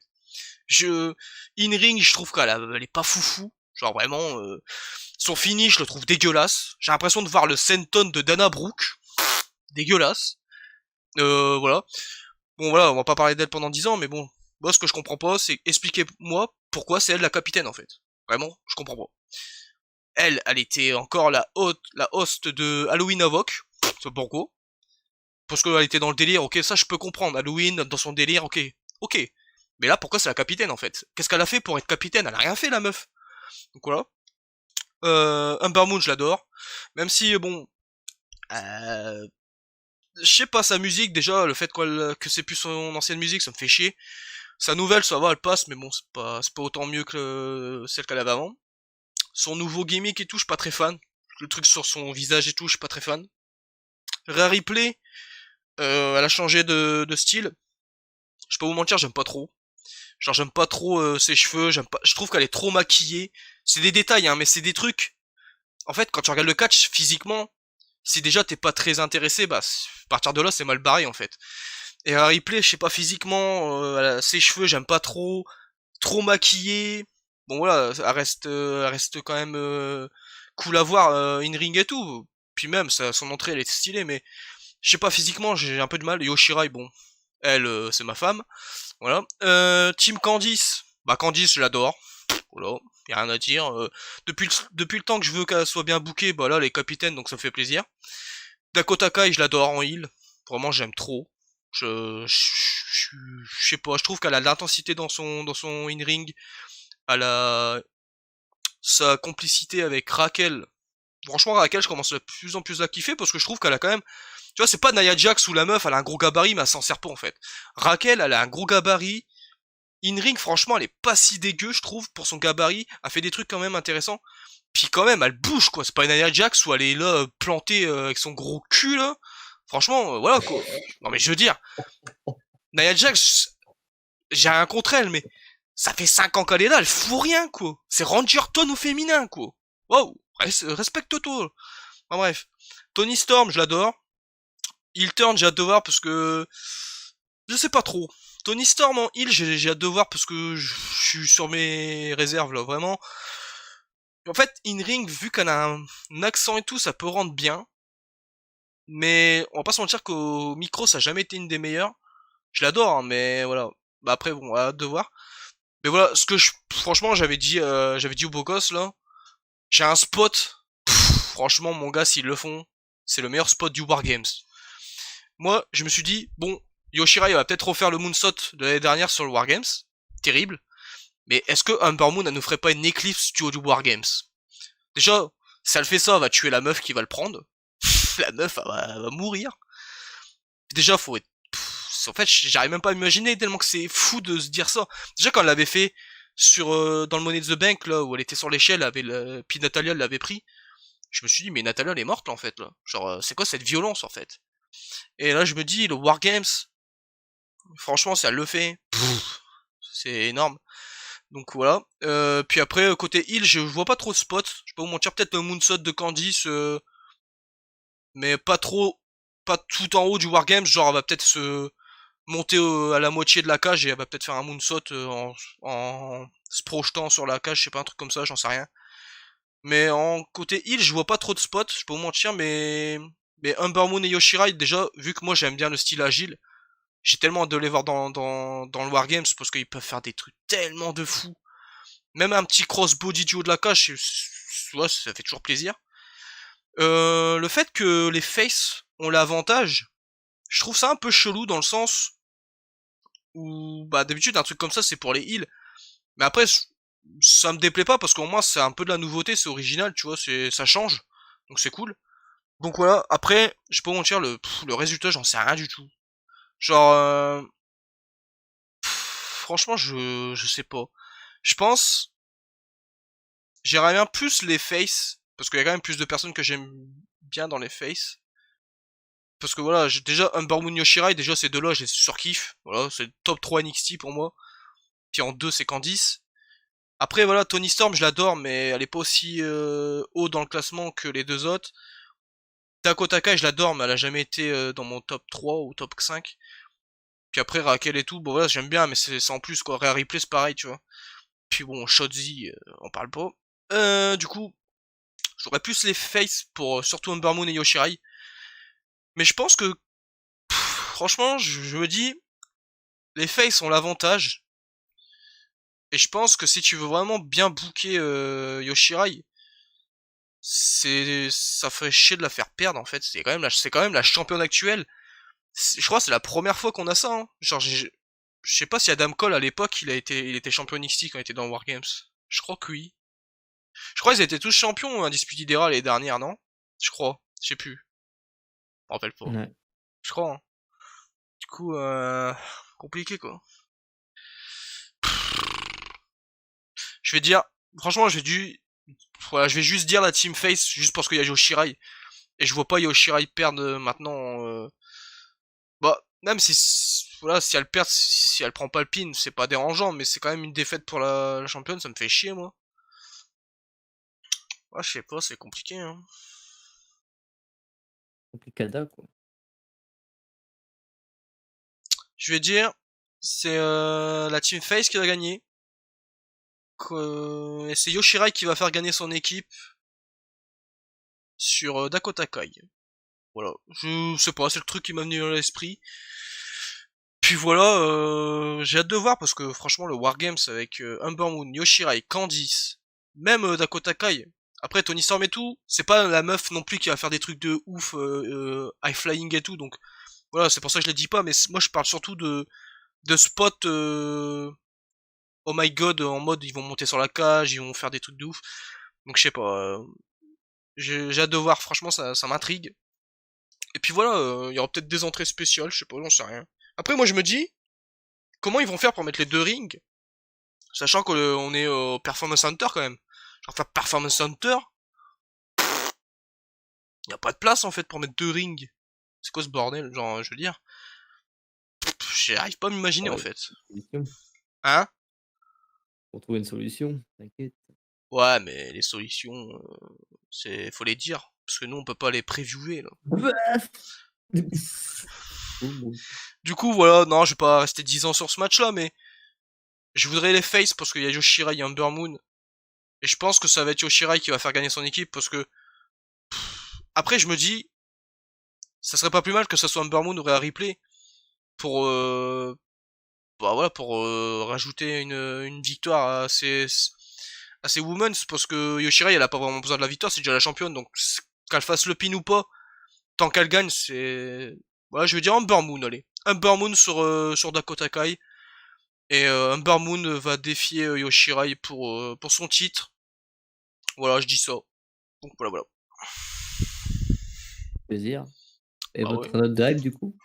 In-ring, je trouve elle est pas foufou. Genre vraiment, son finish, je le trouve dégueulasse. J'ai l'impression de voir le Senton de Dana Brooke. Dégueulasse. Voilà. Bon voilà, on va pas parler d'elle pendant 10 ans, mais bon. Moi, ce que je comprends pas, c'est expliquez-moi pourquoi c'est elle la capitaine, en fait. Vraiment, je comprends pas. Elle était encore la host de Halloween Havoc. C'est pourquoi. Parce qu'elle était dans le délire, ok, ça je peux comprendre. Halloween, dans son délire, ok. Ok. Mais là, pourquoi c'est la capitaine, en fait? Qu'est-ce qu'elle a fait pour être capitaine? Elle a rien fait, la meuf. Donc voilà. Ember Moon, je l'adore. Même si, bon, je sais pas, sa musique, déjà, le fait que c'est plus son ancienne musique, ça me fait chier. Sa nouvelle, ça va, elle passe, mais bon, c'est pas autant mieux que celle qu'elle avait avant. Son nouveau gimmick et tout, je suis pas très fan. Le truc sur son visage et tout, je suis pas très fan. Rhea Ripley, elle a changé de style. Je peux pas vous mentir, j'aime pas trop. Genre, j'aime pas trop ses cheveux, je trouve qu'elle est trop maquillée. C'est des détails, hein, mais c'est des trucs. En fait, quand tu regardes le catch, physiquement, si déjà t'es pas très intéressé, bah, à partir de là, c'est mal barré, en fait. Et à Ripley, je sais pas, physiquement, ses cheveux, j'aime pas trop. Trop maquillée. Bon, voilà, elle reste quand même cool à voir in-ring et tout. Puis même, son entrée, elle est stylée, mais je sais pas, physiquement, j'ai un peu de mal. Yoshirai, bon, elle, c'est ma femme. Voilà. Team Candice. Bah, Candice, je l'adore. Voilà. Y a rien à dire. Depuis le temps que je veux qu'elle soit bien bookée, bah là, elle est capitaine, donc ça me fait plaisir. Dakota Kai, je l'adore en heal. Vraiment, j'aime trop. Je sais pas, je trouve qu'elle a de l'intensité dans son in-ring. Elle a sa complicité avec Raquel. Franchement, Raquel, je commence de plus en plus à kiffer parce que je trouve qu'elle a quand même... Tu vois, c'est pas Nia Jax ou la meuf, elle a un gros gabarit, mais elle s'en sert pas en fait. Raquel, elle a un gros gabarit. In-ring, franchement, elle est pas si dégueu, je trouve, pour son gabarit. Elle fait des trucs quand même intéressants. Puis quand même, elle bouge, quoi. C'est pas une Nia Jax où elle est là, plantée avec son gros cul, là. Franchement, voilà, quoi. Non, mais je veux dire, Nia Jax, j'ai rien contre elle, mais ça fait 5 ans qu'elle est là, elle fout rien, quoi. C'est Ranger Tone au féminin, quoi. Wow, respecte-toi. Enfin, bref. Tony Storm, je l'adore. Heel Turn, j'ai hâte de voir parce que... Je sais pas trop. Tony Storm en heal, j'ai hâte de voir parce que je suis sur mes réserves, là, vraiment. En fait, in-ring, vu qu'elle a un accent et tout, ça peut rendre bien. Mais on va pas se mentir qu'au micro, ça a jamais été une des meilleures. Je l'adore, hein, mais voilà. Bah après, bon, on a hâte de voir. Mais voilà, franchement, j'avais dit au beau gosse, là. J'ai un spot. Franchement, mon gars, s'ils le font, c'est le meilleur spot du Wargames. Moi, je me suis dit, bon, Yoshirai va peut-être refaire le moonsault de l'année dernière sur le Wargames. Terrible. Mais est-ce que Humber Moon, elle ne ferait pas une éclipse du haut du Wargames? Déjà, si elle fait ça, elle va tuer la meuf qui va le prendre. La meuf, elle va mourir. Déjà, faut être... en fait, j'arrive même pas à imaginer tellement que c'est fou de se dire ça. Déjà, quand elle l'avait fait dans le Money in the Bank, là, où elle était sur l'échelle, puis Natalia l'avait pris, je me suis dit, mais Natalia, elle est morte, là, en fait, là. Genre, c'est quoi cette violence, en fait? Et là, je me dis, le Wargames, franchement, si elle le fait, c'est énorme. Donc voilà. Puis après, côté heal, je vois pas trop de spots. Je peux pas vous mentir, peut-être le moonsault de Candice, mais pas trop, pas tout en haut du Wargames. Genre, elle va peut-être se monter à la moitié de la cage et elle va peut-être faire un moonsault en se projetant sur la cage, je sais pas, un truc comme ça, j'en sais rien. Mais en côté heal, je vois pas trop de spots, je peux vous mentir, mais Humber Moon et Yoshirai, déjà, vu que moi j'aime bien le style agile, j'ai tellement hâte de les voir dans le Wargames parce qu'ils peuvent faire des trucs tellement de fous. Même un petit crossbody du haut de la cage, ouais, ça fait toujours plaisir. Le fait que les faces ont l'avantage, je trouve ça un peu chelou dans le sens où, bah, d'habitude, un truc comme ça, c'est pour les heals. Mais après, ça me déplaît pas parce qu'au moins, c'est un peu de la nouveauté, c'est original, tu vois, ça change. Donc c'est cool. Donc voilà, après, je peux vous mentir, le résultat, j'en sais rien du tout. Genre, franchement, je sais pas. Je pense, j'irais bien plus les faces, parce qu'il y a quand même plus de personnes que j'aime bien dans les faces. Parce que voilà, déjà, Humber Moon Yoshirai, déjà ces deux-là, je les surkiffe. Voilà, c'est top 3 NXT pour moi. Puis en 2, c'est Candice. Après, voilà, Tony Storm, je l'adore, mais elle est pas aussi haut dans le classement que les deux autres. Dakota Kai, je l'adore, mais elle a jamais été dans mon top 3 ou top 5. Puis après, Raquel et tout, bon voilà, j'aime bien, mais c'est en plus, quoi. Rhea Ripley, c'est pareil, tu vois. Puis bon, Shotzi, on parle pas. Du coup, j'aurais plus les faces pour surtout Humber Moon et Yoshirai. Mais je pense que, franchement, je me dis, les faces ont l'avantage. Et je pense que si tu veux vraiment bien booker Yoshirai, ça ferait chier de la faire perdre en fait. C'est quand même la championne actuelle. Je crois que c'est la première fois qu'on a ça. Hein. Genre, je sais pas si Adam Cole à l'époque il était champion NXT quand il était dans Wargames. Je crois que oui. Je crois qu'ils étaient tous champions Undisputed Era les dernières, non? Je crois. Je sais plus. Je me rappelle pas. Ouais. Je crois. Hein. Du coup, compliqué quoi. Je vais dire, franchement, voilà, je vais juste dire la team face juste parce qu'il y a Yoshirai et je vois pas Yoshirai perdre maintenant. Bah, même si voilà, si elle perd, si elle prend pas le pin, c'est pas dérangeant, mais c'est quand même une défaite pour la championne, ça me fait chier moi. Ouais, je sais pas, c'est compliqué. Hein. Complicada, quoi. Je vais dire, c'est la team face qui va gagner. Et c'est Yoshirai qui va faire gagner son équipe sur Dakota Kai. Voilà, je sais pas, c'est le truc qui m'a venu à l'esprit. Puis voilà, j'ai hâte de voir parce que franchement le Wargames avec Humber Moon, Yoshirai, Candice, même Dakota Kai. Après, Tony Storm et tout, c'est pas la meuf non plus qui va faire des trucs de ouf, high flying et tout, donc voilà, c'est pour ça que je les dis pas, mais moi je parle surtout de spots, oh my god, en mode ils vont monter sur la cage, ils vont faire des trucs de ouf. Donc je sais pas, j'ai hâte de voir, franchement ça m'intrigue. Et puis voilà, il y aura peut-être des entrées spéciales, je sais pas, j'en sais rien. Après moi je me dis, comment ils vont faire pour mettre les deux rings, sachant qu'on est au Performance Center quand même. Genre faire Performance Center, y a pas de place en fait pour mettre deux rings. C'est quoi ce bordel, genre je veux dire, j'arrive pas à m'imaginer en Ouais, fait. solution. Hein? Pour trouver une solution, t'inquiète. Ouais, mais les solutions, faut les dire, parce que nous on peut pas les previewer là. Bon. Du coup voilà, non, je vais pas rester 10 ans sur ce match là, mais je voudrais les face parce qu'il y a Yoshirai et Ember Moon. Et je pense que ça va être Yoshirai qui va faire gagner son équipe parce que après je me dis, ça serait pas plus mal que ça soit Ember Moon ou Rhea Ripley pour bah voilà, pour rajouter une victoire à ces women, parce que Yoshirai elle a pas vraiment besoin de la victoire, c'est déjà la championne, donc qu'elle fasse le pin ou pas, tant qu'elle gagne, c'est voilà, je vais dire Ember Moon, allez. Ember Moon sur Dakota Kai. Et Ember Moon va défier Yoshirai pour son titre. Voilà, je dis ça. Donc voilà, voilà. Plaisir. Et Bah ouais. votre note de hype du coup?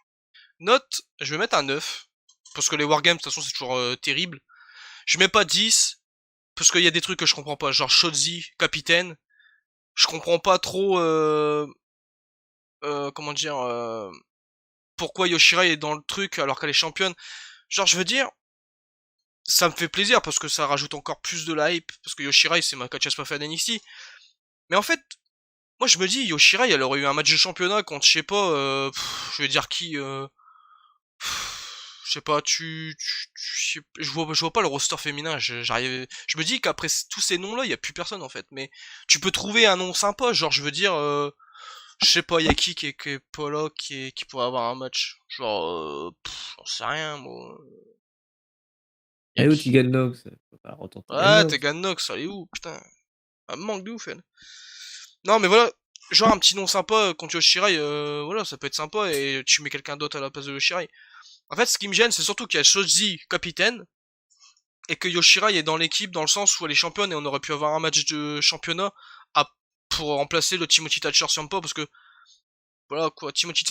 Note, je vais mettre un 9. Parce que les wargames, de toute façon, c'est toujours terrible. Je mets pas 10. Parce qu'il y a des trucs que je comprends pas. Genre Shotzi, capitaine. Je comprends pas trop, comment dire, pourquoi Yoshirai est dans le truc alors qu'elle est championne. Genre, je veux dire, ça me fait plaisir parce que ça rajoute encore plus de la hype. Parce que Yoshirai, c'est ma catcheuse préférée d'NXT. Mais en fait, moi je me dis, Yoshirai, elle aurait eu un match de championnat contre, je sais pas, je vais dire qui, je sais pas, je vois pas le roster féminin, je me dis qu'après tous ces noms-là, il y a plus personne en fait, mais tu peux trouver un nom sympa, genre je veux dire, je sais pas, il y a qui est pas là, qui pourrait avoir un match, genre, j'en sais rien, moi. Y a Allez où qui? Tegan Nox? Faut pas retenter Tegan Ah, Nox. Tegan Nox, elle est où, putain, elle me manque de ouf, elle. Non, mais voilà, genre un petit nom sympa contre Yoshirai, voilà, ça peut être sympa, et tu mets quelqu'un d'autre à la place de Yoshirai. En fait, ce qui me gêne, c'est surtout qu'il y a Shoji capitaine, et que Yoshirai est dans l'équipe dans le sens où elle est championne, et on aurait pu avoir un match de championnat pour remplacer le Timothy Thatcher Ciampa, parce que, voilà quoi, Timothy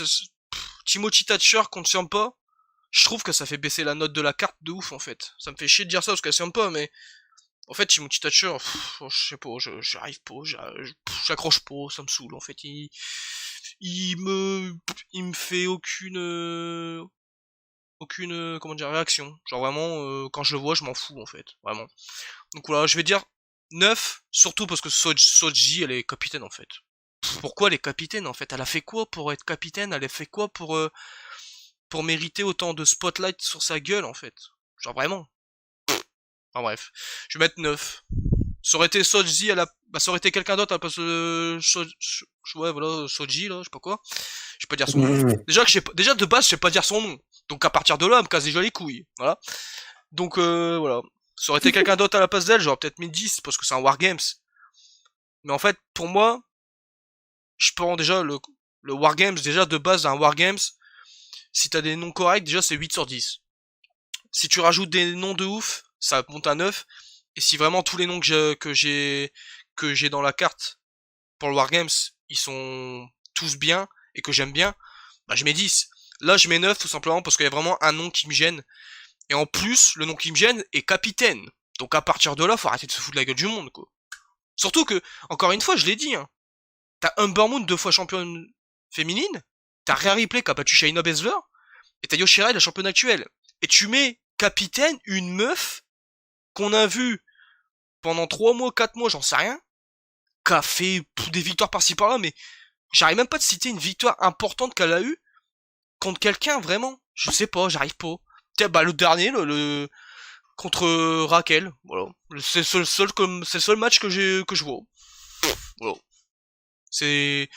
Thatcher contre Ciampa, je trouve que ça fait baisser la note de la carte de ouf, en fait. Ça me fait chier de dire ça, parce qu'elle Ciampa, mais en fait, Timothy Thatcher, je sais pas, j'arrive pas, j'accroche pas, ça me saoule, en fait. Il me, il me fait aucune, comment dire, réaction. Genre vraiment, quand je le vois, je m'en fous, en fait. Vraiment. Donc voilà, je vais dire 9, surtout parce que Soji, elle est capitaine, en fait. Pourquoi elle est capitaine, en fait? Elle a fait quoi pour être capitaine? Elle a fait quoi pour mériter autant de spotlight sur sa gueule, en fait? Genre vraiment. Enfin bref. Je vais mettre 9. Ça aurait été Soji à la... Bah ça aurait été quelqu'un d'autre à la place de... Ouais voilà, Soji là, je sais pas quoi. Je peux pas dire son nom. Déjà de base je sais pas dire son nom. Donc à partir de là, elle me casse déjà les couilles. Voilà. Donc voilà. Ça aurait été quelqu'un d'autre à la place d'elle, j'aurais peut-être mis 10 parce que c'est un Wargames. Mais en fait, pour moi, je prends déjà le Wargames, déjà de base un Wargames, si t'as des noms corrects, déjà c'est 8 sur 10. Si tu rajoutes des noms de ouf, ça monte à 9. Et si vraiment tous les noms que j'ai dans la carte pour le Wargames, ils sont tous bien et que j'aime bien, bah je mets 10. Là je mets 9 tout simplement parce qu'il y a vraiment un nom qui me gêne. Et en plus, le nom qui me gêne est capitaine. Donc à partir de là, faut arrêter de se foutre de la gueule du monde, quoi. Surtout que, encore une fois, je l'ai dit, hein, t'as Ember Moon 2 fois championne féminine, t'as Rhea Ripley qui a battu Shayna Baszler, et t'as Yoshirai la championne actuelle. Et tu mets capitaine une meuf qu'on a vue pendant 3 mois, 4 mois, j'en sais rien, qui a fait des victoires par-ci par-là, mais j'arrive même pas de citer une victoire importante qu'elle a eue contre quelqu'un, vraiment. Je sais pas, j'arrive pas. Tiens, bah le dernier, contre Raquel, voilà. C'est c'est le seul match que je vois. Voilà. C'est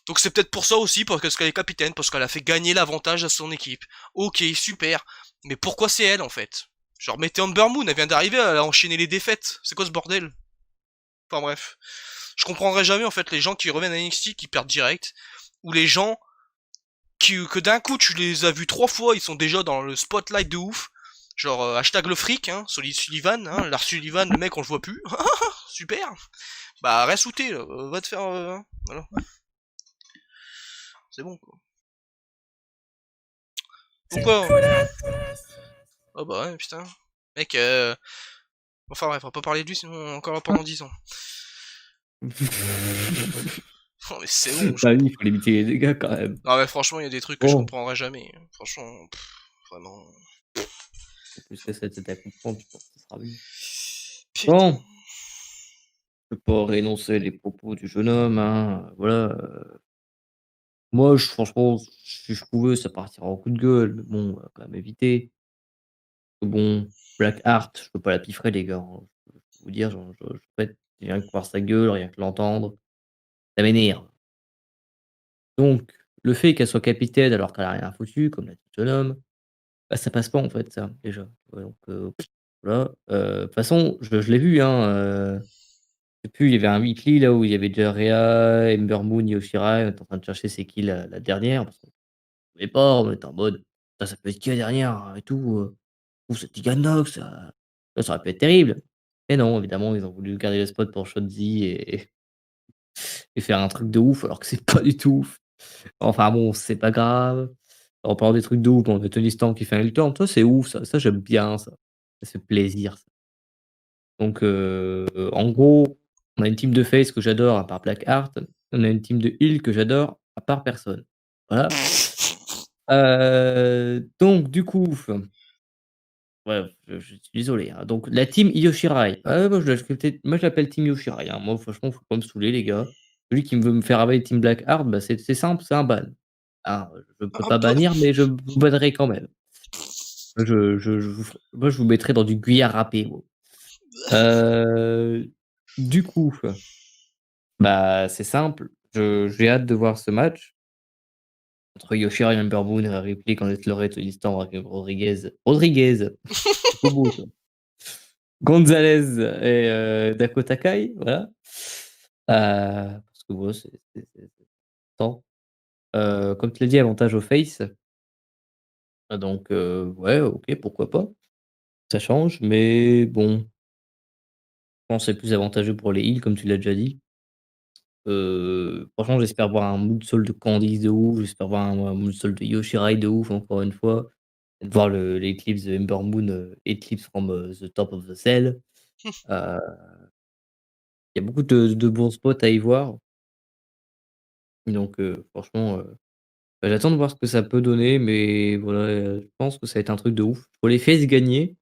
donc c'est peut-être pour ça aussi parce qu'elle est capitaine, parce qu'elle a fait gagner l'avantage à son équipe. Ok, super. Mais pourquoi c'est elle en fait? Genre mettez Ember Moon, elle vient d'arriver, elle a enchaîné les défaites. C'est quoi ce bordel? Enfin bref. Je comprendrai jamais en fait les gens qui reviennent à NXT qui perdent direct, ou les gens que d'un coup tu les as vus 3 fois, ils sont déjà dans le spotlight de ouf. Genre hashtag le fric, hein, Sullivan, hein, Lars Sullivan, le mec on le voit plus. Super. Bah reste où t'es, là, va te faire... voilà. C'est bon quoi. Pourquoi? Oh bah ouais putain. Mec, enfin bref, on va pas parler de lui sinon on est encore là pendant 10 ans. Oh mais c'est bon, je Bah oui, comprends. il faut limiter les dégâts quand même. Non mais franchement, il y a des trucs que je Bon, comprendrai jamais. Franchement, vraiment... c'est plus que ça, c'est à comprendre, je pense que ça sera mieux. Putain. Bon, je peux pas réénoncer les propos du jeune homme, hein, voilà. Moi, franchement, si je pouvais, ça partirait en coup de gueule, mais bon, on va quand même éviter. Bon, Blackheart, je peux pas la piffrer, les gars, hein. Je peux vous dire, en fait, rien que voir sa gueule, rien que l'entendre, ça m'énerve. Donc, le fait qu'elle soit capitaine alors qu'elle a rien foutu, comme l'a dit le jeune homme, bah, ça passe pas, en fait, ça, déjà. Ouais, donc, voilà. De toute façon, je l'ai vu, hein, je sais plus, il y avait un weekly là où il y avait déjà Rhea, Ember Moon, Io Shirai, on était en train de chercher c'est qui la dernière, parce qu'on savait pas, on était en mode: «Putain, ça peut être qui la dernière et tout, ou c'est Tegan Nox, ça aurait pu être terrible». Et non, évidemment, ils ont voulu garder le spot pour Shotzi et faire un truc de ouf alors que c'est pas du tout ouf. Enfin bon, c'est pas grave. En parlant des trucs de ouf, on avait Tony Storm qui fait un heel ça c'est ouf ça j'aime bien ça. Ça fait plaisir ça. Donc en gros, on a une team de face que j'adore à part Blackheart, on a une team de heel que j'adore à part personne. Voilà. Donc du coup, ouais, je suis désolé, hein. Donc la team Io Shirai, moi je l'appelle team Io Shirai, hein. Moi franchement, faut pas me saouler les gars. Celui qui veut me faire avaler team Blackheart, bah, c'est simple, c'est un ban. Hein, je peux Un pas peu... bannir, mais je vous bannerai quand même. Je vous mettrai dans du gruyère râpé, moi. Heu, du coup, bah, c'est simple, je j'ai hâte de voir ce match entre Yoshida et Ember Moon et Rhea Ripley, Candice LeRae, Toni Storm, Raquel Rodriguez, c'est trop beau ça. Gonzalez et Dakota Kai, voilà. Parce que voilà, c'est tant. Comme tu l'as dit, avantage aux face, donc ouais, OK, pourquoi pas. Ça change, mais bon, je pense que c'est plus avantageux pour les heals comme tu l'as déjà dit. Franchement, j'espère voir un moonsault de Candice de ouf, j'espère voir un moonsault de Yoshirai de ouf encore une fois, et de voir l'eclipse de Ember Moon, eclipse from, the top of the cell. Heu, il y a beaucoup de bons spots à y voir, donc franchement, bah, j'attends de voir ce que ça peut donner, mais voilà, je pense que ça va être un truc de ouf. Je vois les faces gagner,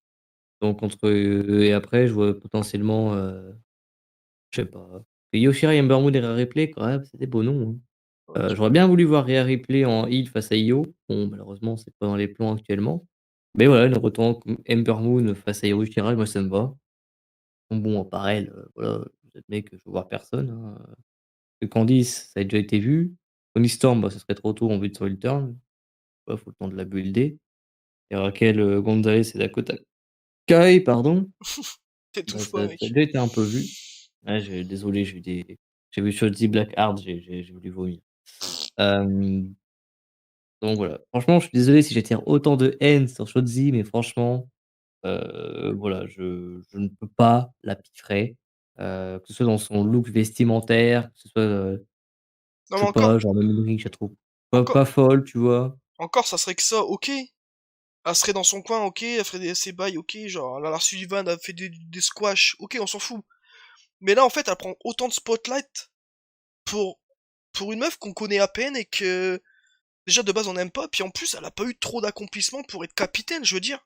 donc contre, et après je vois potentiellement, je sais pas, Yoshirai, Ember Moon et Rhea Ripley quand même, c'est des beaux noms, hein. Ok. J'aurais bien voulu voir Rhea Ripley en heel face à Io. Bon, malheureusement, c'est pas dans les plans actuellement. Mais voilà, le retour comme Ember Moon face à Io Shirai, moi ça me va. Bon, à part elle, voilà, je admets que je veux voir personne, hein. Candice, ça a déjà été vu. Toni Storm, bah, ça serait trop tôt en vue de son heel turn. Ouais, faut le temps de la builder. Et Raquel, Gonzalez et Dakota Kai, pardon, bah, T'étouffes pas, ça a mec. déjà été un peu vu. Ouais, désolé, j'ai vu Shotzi Blackheart, j'ai voulu vomir. Hem Donc voilà. Franchement, je suis désolé si j'attire autant de haine sur Shotzi, mais franchement, voilà, je ne peux pas la piffrer, que ce soit dans son look vestimentaire, que ce soit, Non je mais sais pas, genre même une je la trouve encore, pas folle, tu vois? encore, ça serait que ça, ok. Elle serait dans son coin, ok, elle ferait ses bails, ok, genre, Lars Sullivan a fait des squash, ok, on s'en fout. Mais là, en fait, elle prend autant de spotlight pour, pour une meuf qu'on connaît à peine et que, déjà, de base, on n'aime pas, puis en plus, elle a pas eu trop d'accomplissement pour être capitaine, je veux dire.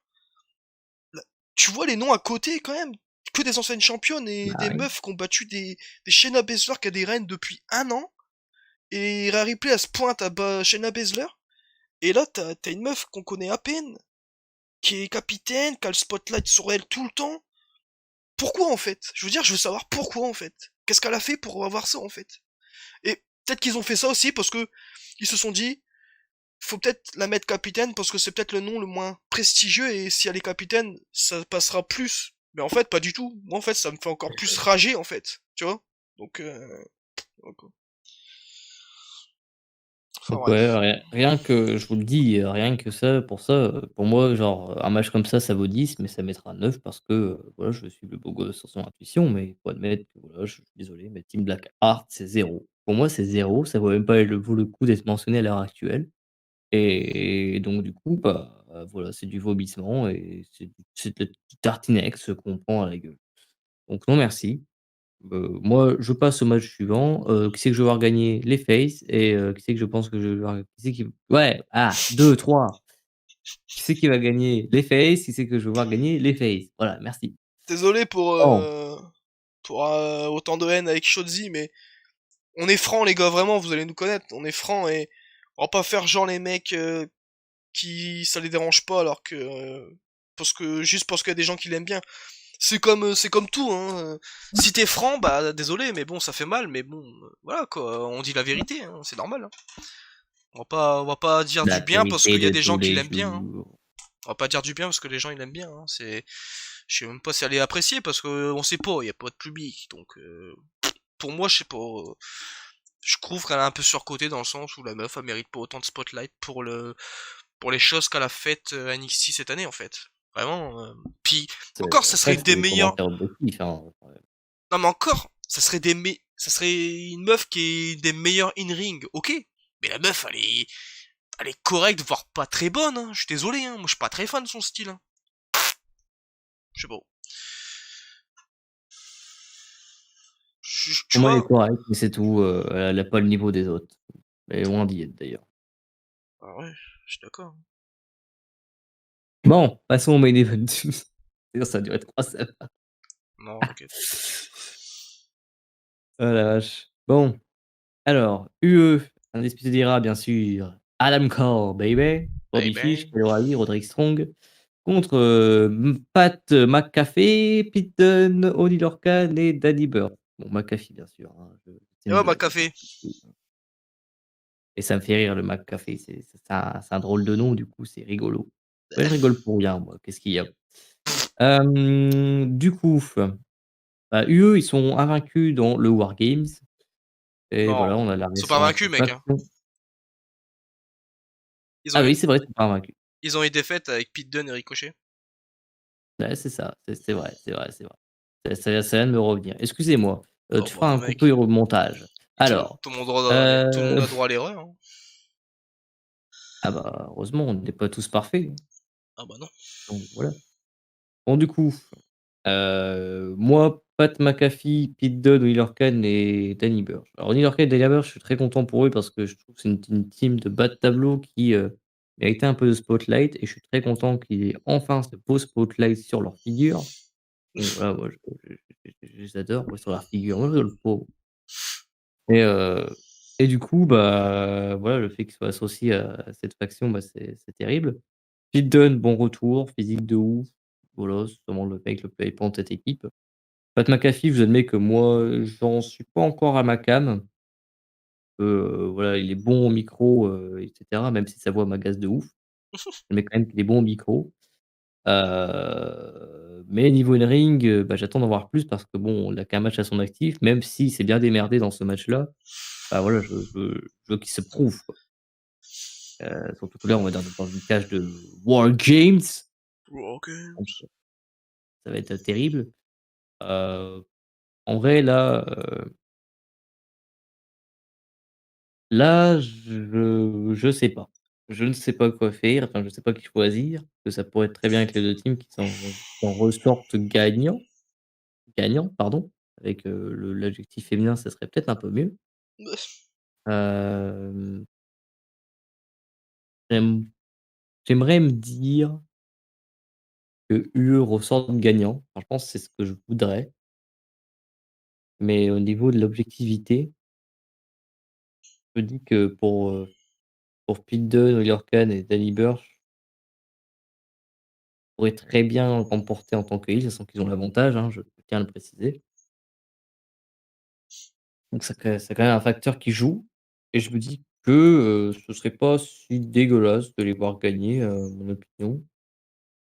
Là, tu vois les noms à côté, quand même, que des anciennes championnes et Bah des oui. meufs qui ont battu des Shayna Baszler qui a des reines depuis 1 an, et Rhea Ripley, elle se pointe à Shayna Baszler, et là, t'as une meuf qu'on connaît à peine, qui est capitaine, qui a le spotlight sur elle tout le temps. Pourquoi en fait? Je veux dire, je veux savoir pourquoi en fait. Qu'est-ce qu'elle a fait pour avoir ça en fait? Et peut-être qu'ils ont fait ça aussi parce que ils se sont dit, faut peut-être la mettre capitaine parce que c'est peut-être le nom le moins prestigieux et si elle est capitaine, ça passera plus Mais en fait, pas du tout. Moi, en fait, ça me fait encore plus rager, en fait. Tu vois? Donc, donc, enfin Donc ouais, bref. rien que je vous le dis, rien que ça, pour moi, genre, un match comme ça vaut 10, mais ça mettra 9 parce que, voilà, je suis le beau gosse sur son intuition, mais il faut admettre que voilà, je suis désolé, mais Team Blackheart, c'est zéro. Pour moi, c'est zéro, ça vaut même pas vaut le coup d'être mentionné à l'heure actuelle et donc du coup, bah, voilà, c'est du vomissement et c'est de la Tartinex qu'on prend à la gueule. Donc non merci. Moi, je passe au match suivant. Qui c'est que je vais voir gagner? Les FaZe et qui c'est que je pense que je vais voir qui c'est qui ouais, ah, 2-3. Qui c'est qui va gagner? Les FaZe. Qui c'est que je vais voir gagner? Les FaZe. Voilà, merci. Désolé Bon, pour autant de haine avec Shozi, mais on est francs, les gars, vraiment, vous allez nous connaître. On est francs et on va pas faire genre les mecs qui ça les dérange pas alors que parce que juste parce qu'il y a des gens qui l'aiment bien. C'est comme tout hein. Si t'es franc, bah désolé, mais bon, ça fait mal, mais bon, voilà quoi, on dit la vérité, hein, c'est normal. Hein. On va pas dire la du bien parce vérité qu'il y a de des gens tous qui les l'aiment bien. Hein. jours. On va pas dire du bien parce que les gens ils l'aiment bien. Hein. C'est, je sais même pas si elle est appréciée parce que on sait pas, il y a pas de public, donc pour moi, je sais pas. Je trouve qu'elle est un peu surcotée dans le sens où la meuf elle mérite pas autant de spotlight pour les choses qu'elle a faites à NXT cette année en fait. Vraiment. Puis C'est encore, ça serait après une des c'est des meilleures. commentaires objectifs, hein, Non mais encore, ça serait une meuf qui est des meilleures in-ring, ok. Mais la meuf, elle est correcte, voire pas très bonne. Hein. Je suis désolé, hein. Moi je suis pas très fan de son style. Hein. Je sais pas. Tu Pour moi, elle est vois. correcte, mais c'est tout, elle a pas le niveau des autres. Elle est loin d'y être d'ailleurs. Ah ouais, je suis d'accord. Bon, passons au main event. D'ailleurs, ça a duré 3 heures. Non, t'inquiète. Oh la vache. Bon. Alors, UE, Undisputed Era, bien sûr. Adam Cole, baby. Bobby Fish, Baby. Kyle O'Reilly, Roderick Strong. Contre Pat McAfee, Pete Dunne, Oni Lorcan et Danny Burch. Bon, McAfee, bien sûr. Hein, c'est Et une ouais, ma blague. Hein. café. Et ça me fait rire, le McAfee. C'est un drôle de nom, du coup, c'est rigolo. Ouais, je rigole pour rien, moi. Qu'est-ce qu'il y a? Du coup, bah, UE, ils sont invaincus dans le War Games. Et voilà, Non, on a la ils sont pas récente vaincus, mec. Hein. faction. Ils ont Ah eu, oui, c'est vrai, ils sont pas invaincus. ils ont eu des fêtes avec Pete Dunne et Ricochet. Ouais, c'est ça, c'est vrai, c'est vrai, c'est vrai. Ça vient de me revenir. Excusez-moi, Oh tu feras bah un mec, coupé au montage. Alors, tout le monde heu, a droit à l'erreur. Hein. ah bah, heureusement, on n'est pas tous parfaits, Ah bah non. donc voilà. Bon du coup, moi, Pat McAfee, Pete Dunne, Wheeler Khan et Danny Burch. Alors Wheeler Khan et Danny Burch, je suis très content pour eux parce que je trouve que c'est une team de bas de tableau qui, méritait un peu de spotlight et je suis très content qu'il y ait enfin ce beau spotlight sur leur figure. Donc voilà, moi je les adore, moi sur leur figure, moi je rigole pas. Et et du coup, bah, voilà, le fait qu'ils soient associés à cette faction, bah, c'est terrible. Pete Dunne, bon retour, physique de ouf. Voilà, c'est vraiment le mec le plus hypant de cette équipe. Pat McAfee, je vous admets que moi, j'en suis pas encore à ma came. Voilà, il est bon au micro, et cetera, même si sa voix m'agace de ouf. Mais quand même qu'il est bon au micro. Mais niveau in-ring, bah, j'attends d'en voir plus parce que bon, il a qu'un match à son actif, même s'il s'est bien démerdé dans ce match-là. Bah, voilà, je veux qu'il se prouve, quoi. Surtout que là, on va dans une cage de War Games, Raw donc Games. ça va être terrible. Heu, En vrai, là, je sais pas. Je ne sais pas quoi faire, enfin, je sais pas qui choisir, que ça pourrait être très bien avec les 2 teams qui en ressortent gagnants, pardon, avec, l'adjectif féminin, ça serait peut-être un peu mieux. Hem, j'aime j'aimerais me dire que UE ressorte gagnant. Enfin, je pense que c'est ce que je voudrais, mais au niveau de l'objectivité, je me dis que pour Pete Dunne, Oliver Kahn et Danny Burch pourraient très bien remporter en tant que heel, sachant qu'ils ont l'avantage, hein, je tiens à le préciser. Donc c'est quand même un facteur qui joue et je me dis que, ce serait pas si dégueulasse de les voir gagner, à mon opinion.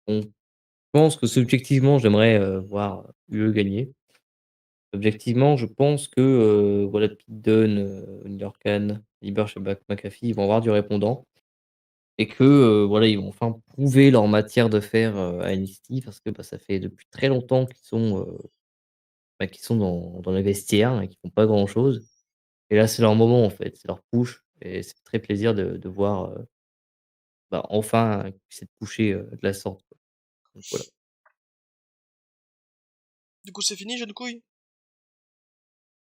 On pense que subjectivement, j'aimerais, voir UE gagner. Objectivement, je pense que, voilà, Pete Dunne, Oliver Kahn, Liber Shabak McAfee, ils vont avoir du répondant et que, voilà, ils vont enfin prouver leur matière de fer, à NXT parce que, bah, ça fait depuis très longtemps qu'ils sont dans le vestiaire et qu'ils font pas grand chose et là, c'est leur moment, en fait, c'est leur push et c'est très plaisir de voir, bah, enfin, qu'ils puissent être pushés, de la sorte, quoi. Donc voilà. Du coup, c'est fini, jeune couille?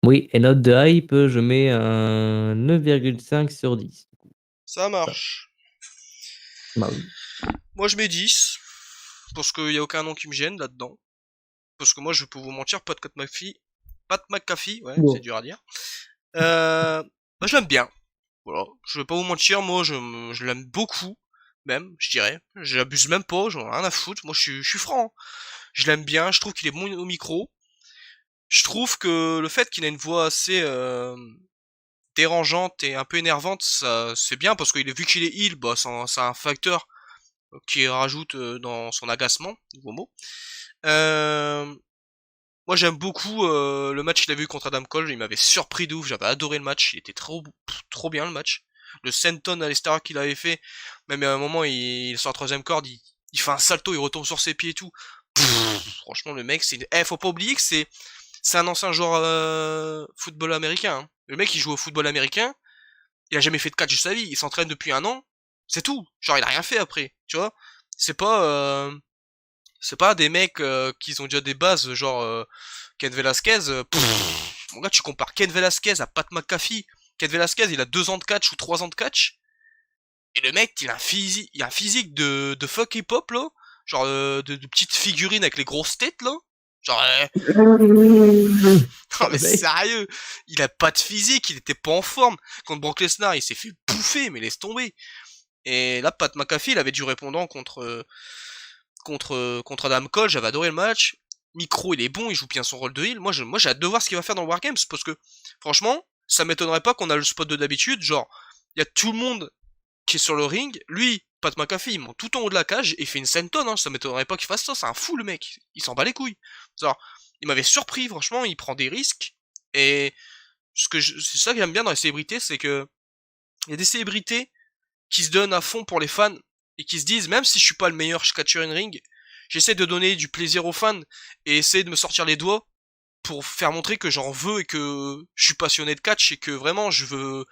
Oui et note de hype, je mets un 9,5 sur 10. Ça Voilà. marche. Bah, oui. Moi, je mets 10, parce qu'il y a aucun nom qui me gêne là-dedans. Parce que moi, je peux vous mentir, Pat McAfee, ouais, c'est Bon. dur à dire. Bah, je l'aime bien. Voilà, je vais pas vous mentir, moi, je l'aime beaucoup, même, je dirais. J'abuse même pas, j'en ai rien à foutre. Moi, je suis franc. Je l'aime bien, je trouve qu'il est bon au micro. Je trouve que le fait qu'il ait une voix assez dérangeante et un peu énervante, ça c'est bien parce qu'il est vu qu'il est heal, bah c'est un facteur qui rajoute dans son agacement, nouveau mot. Euh, Moi j'aime beaucoup le match qu'il a vu contre Adam Cole, il m'avait surpris de ouf, j'avais adoré le match, il était trop bien le match. Le senton à l'Estar qu'il avait fait, même à un moment il est sur la troisième corde, il fait un salto, il retombe sur ses pieds et tout. Franchement le mec c'est faut pas oublier que c'est un ancien joueur football américain. Hein. Le mec il joue au football américain, il a jamais fait de catch de sa vie, il s'entraîne depuis un an, c'est tout. Genre il a rien fait après, tu vois. C'est pas c'est pas des mecs qui ont déjà des bases genre Ken Velasquez. Mon gars, tu compares Ken Velasquez à Pat McAfee. Ken Velasquez, il a 2 ans de catch ou 3 ans de catch. Et le mec, il a un physique de fuck hip-hop, là. Genre de petites figurines avec les grosses têtes, là. Genre, non mais Mec. sérieux, il a pas de physique, il était pas en forme. Contre Brock Lesnar, il s'est fait bouffer, mais laisse tomber. Et là, Pat McAfee, il avait du répondant contre Adam Cole, j'avais adoré le match. Micro, il est bon, il joue bien son rôle de heal. Moi j'ai hâte de voir ce qu'il va faire dans le Wargames, parce que, franchement, ça m'étonnerait pas qu'on a le spot de d'habitude, genre, il y a tout le monde qui est sur le ring, lui, Pat McAfee, il monte tout en haut de la cage et il fait une senton, hein, ça m'étonnerait pas qu'il fasse ça, c'est un fou le mec, il s'en bat les couilles. Genre, il m'avait surpris, franchement, il prend des risques, et c'est ça que j'aime bien dans les célébrités, c'est que, il y a des célébrités qui se donnent à fond pour les fans, et qui se disent, même si je suis pas le meilleur catcher in ring, j'essaie de donner du plaisir aux fans, et essayer de me sortir les doigts, pour faire montrer que j'en veux et que je suis passionné de catch et que vraiment je veux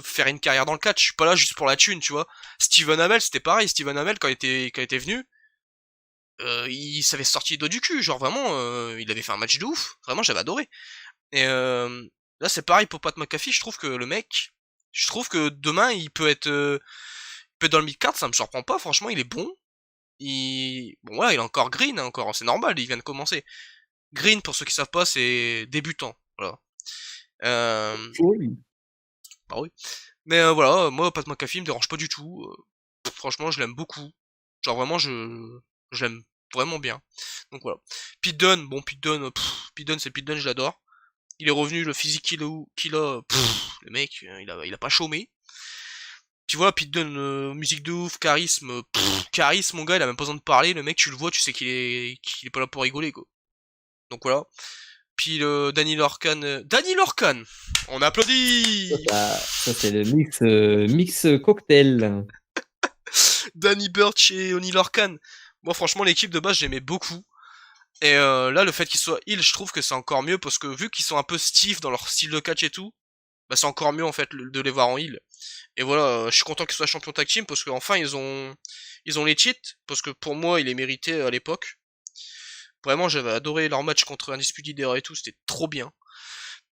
faire une carrière dans le catch. Je suis pas là juste pour la thune, tu vois. Steven Amell, c'était pareil. Steven Amell, quand il était venu, il s'avait sorti les doigts du cul. Genre vraiment, il avait fait un match de ouf. Vraiment, j'avais adoré. Et là, c'est pareil pour Pat McAfee. Je trouve que le mec, je trouve que demain, il peut être dans le mid-card. Ça me surprend pas. Franchement, il est bon. Bon, ouais, il est encore green, hein, encore. C'est normal, il vient de commencer. Green, pour ceux qui savent pas, c'est débutant. Voilà. Euh, Oui. Bah oui. Mais voilà, moi, Pat McAfee me dérange pas du tout. Franchement, je l'aime beaucoup. Genre vraiment, je l'aime vraiment bien. Donc voilà. Pete Dunne, bon, Pete Dunne, c'est Pete Dunne, je l'adore. Il est revenu, le physique qu'il a, le mec, il a pas chômé. Puis voilà, Pete Dunne, musique de ouf, charisme, mon gars, il a même pas besoin de parler. Le mec, tu le vois, tu sais qu'il est pas là pour rigoler, quoi. Donc voilà. Puis Danny Lorcan. Danny Lorcan, on applaudit. Ça c'est le mix cocktail. Danny Burch et Oni Lorcan. Moi franchement l'équipe de base j'aimais beaucoup. Et là le fait qu'ils soient heal je trouve que c'est encore mieux parce que vu qu'ils sont un peu stiff dans leur style de catch et tout, bah c'est encore mieux en fait de les voir en heal. Et voilà, je suis content qu'ils soient champions tag team parce qu'enfin ils ont les cheats parce que pour moi il les méritait à l'époque. Vraiment j'avais adoré leur match contre Undisputed Era et tout, c'était trop bien.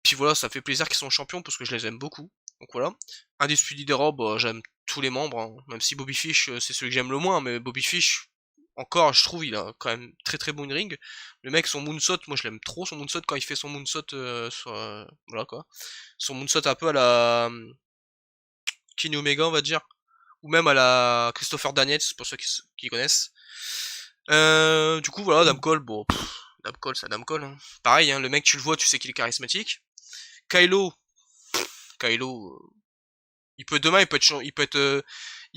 Puis voilà, ça fait plaisir qu'ils sont champions parce que je les aime beaucoup. Donc voilà. Undisputed Era, bah, j'aime tous les membres, hein. Même si Bobby Fish, c'est celui que j'aime le moins, mais Bobby Fish, encore, je trouve, il a quand même très bon ring. Le mec, son moonsault, moi je l'aime trop, son moonsault, quand il fait son moonsault voilà quoi. Son moonsault un peu à la Kenny Omega, on va dire. Ou même à la Christopher Daniels, pour ceux qui connaissent. Du coup, voilà, Adam Cole, bon, Adam Cole, c'est Adam Cole. Hein. Pareil, hein, le mec, tu le vois, tu sais qu'il est charismatique. Kylo, Kylo, il peut demain,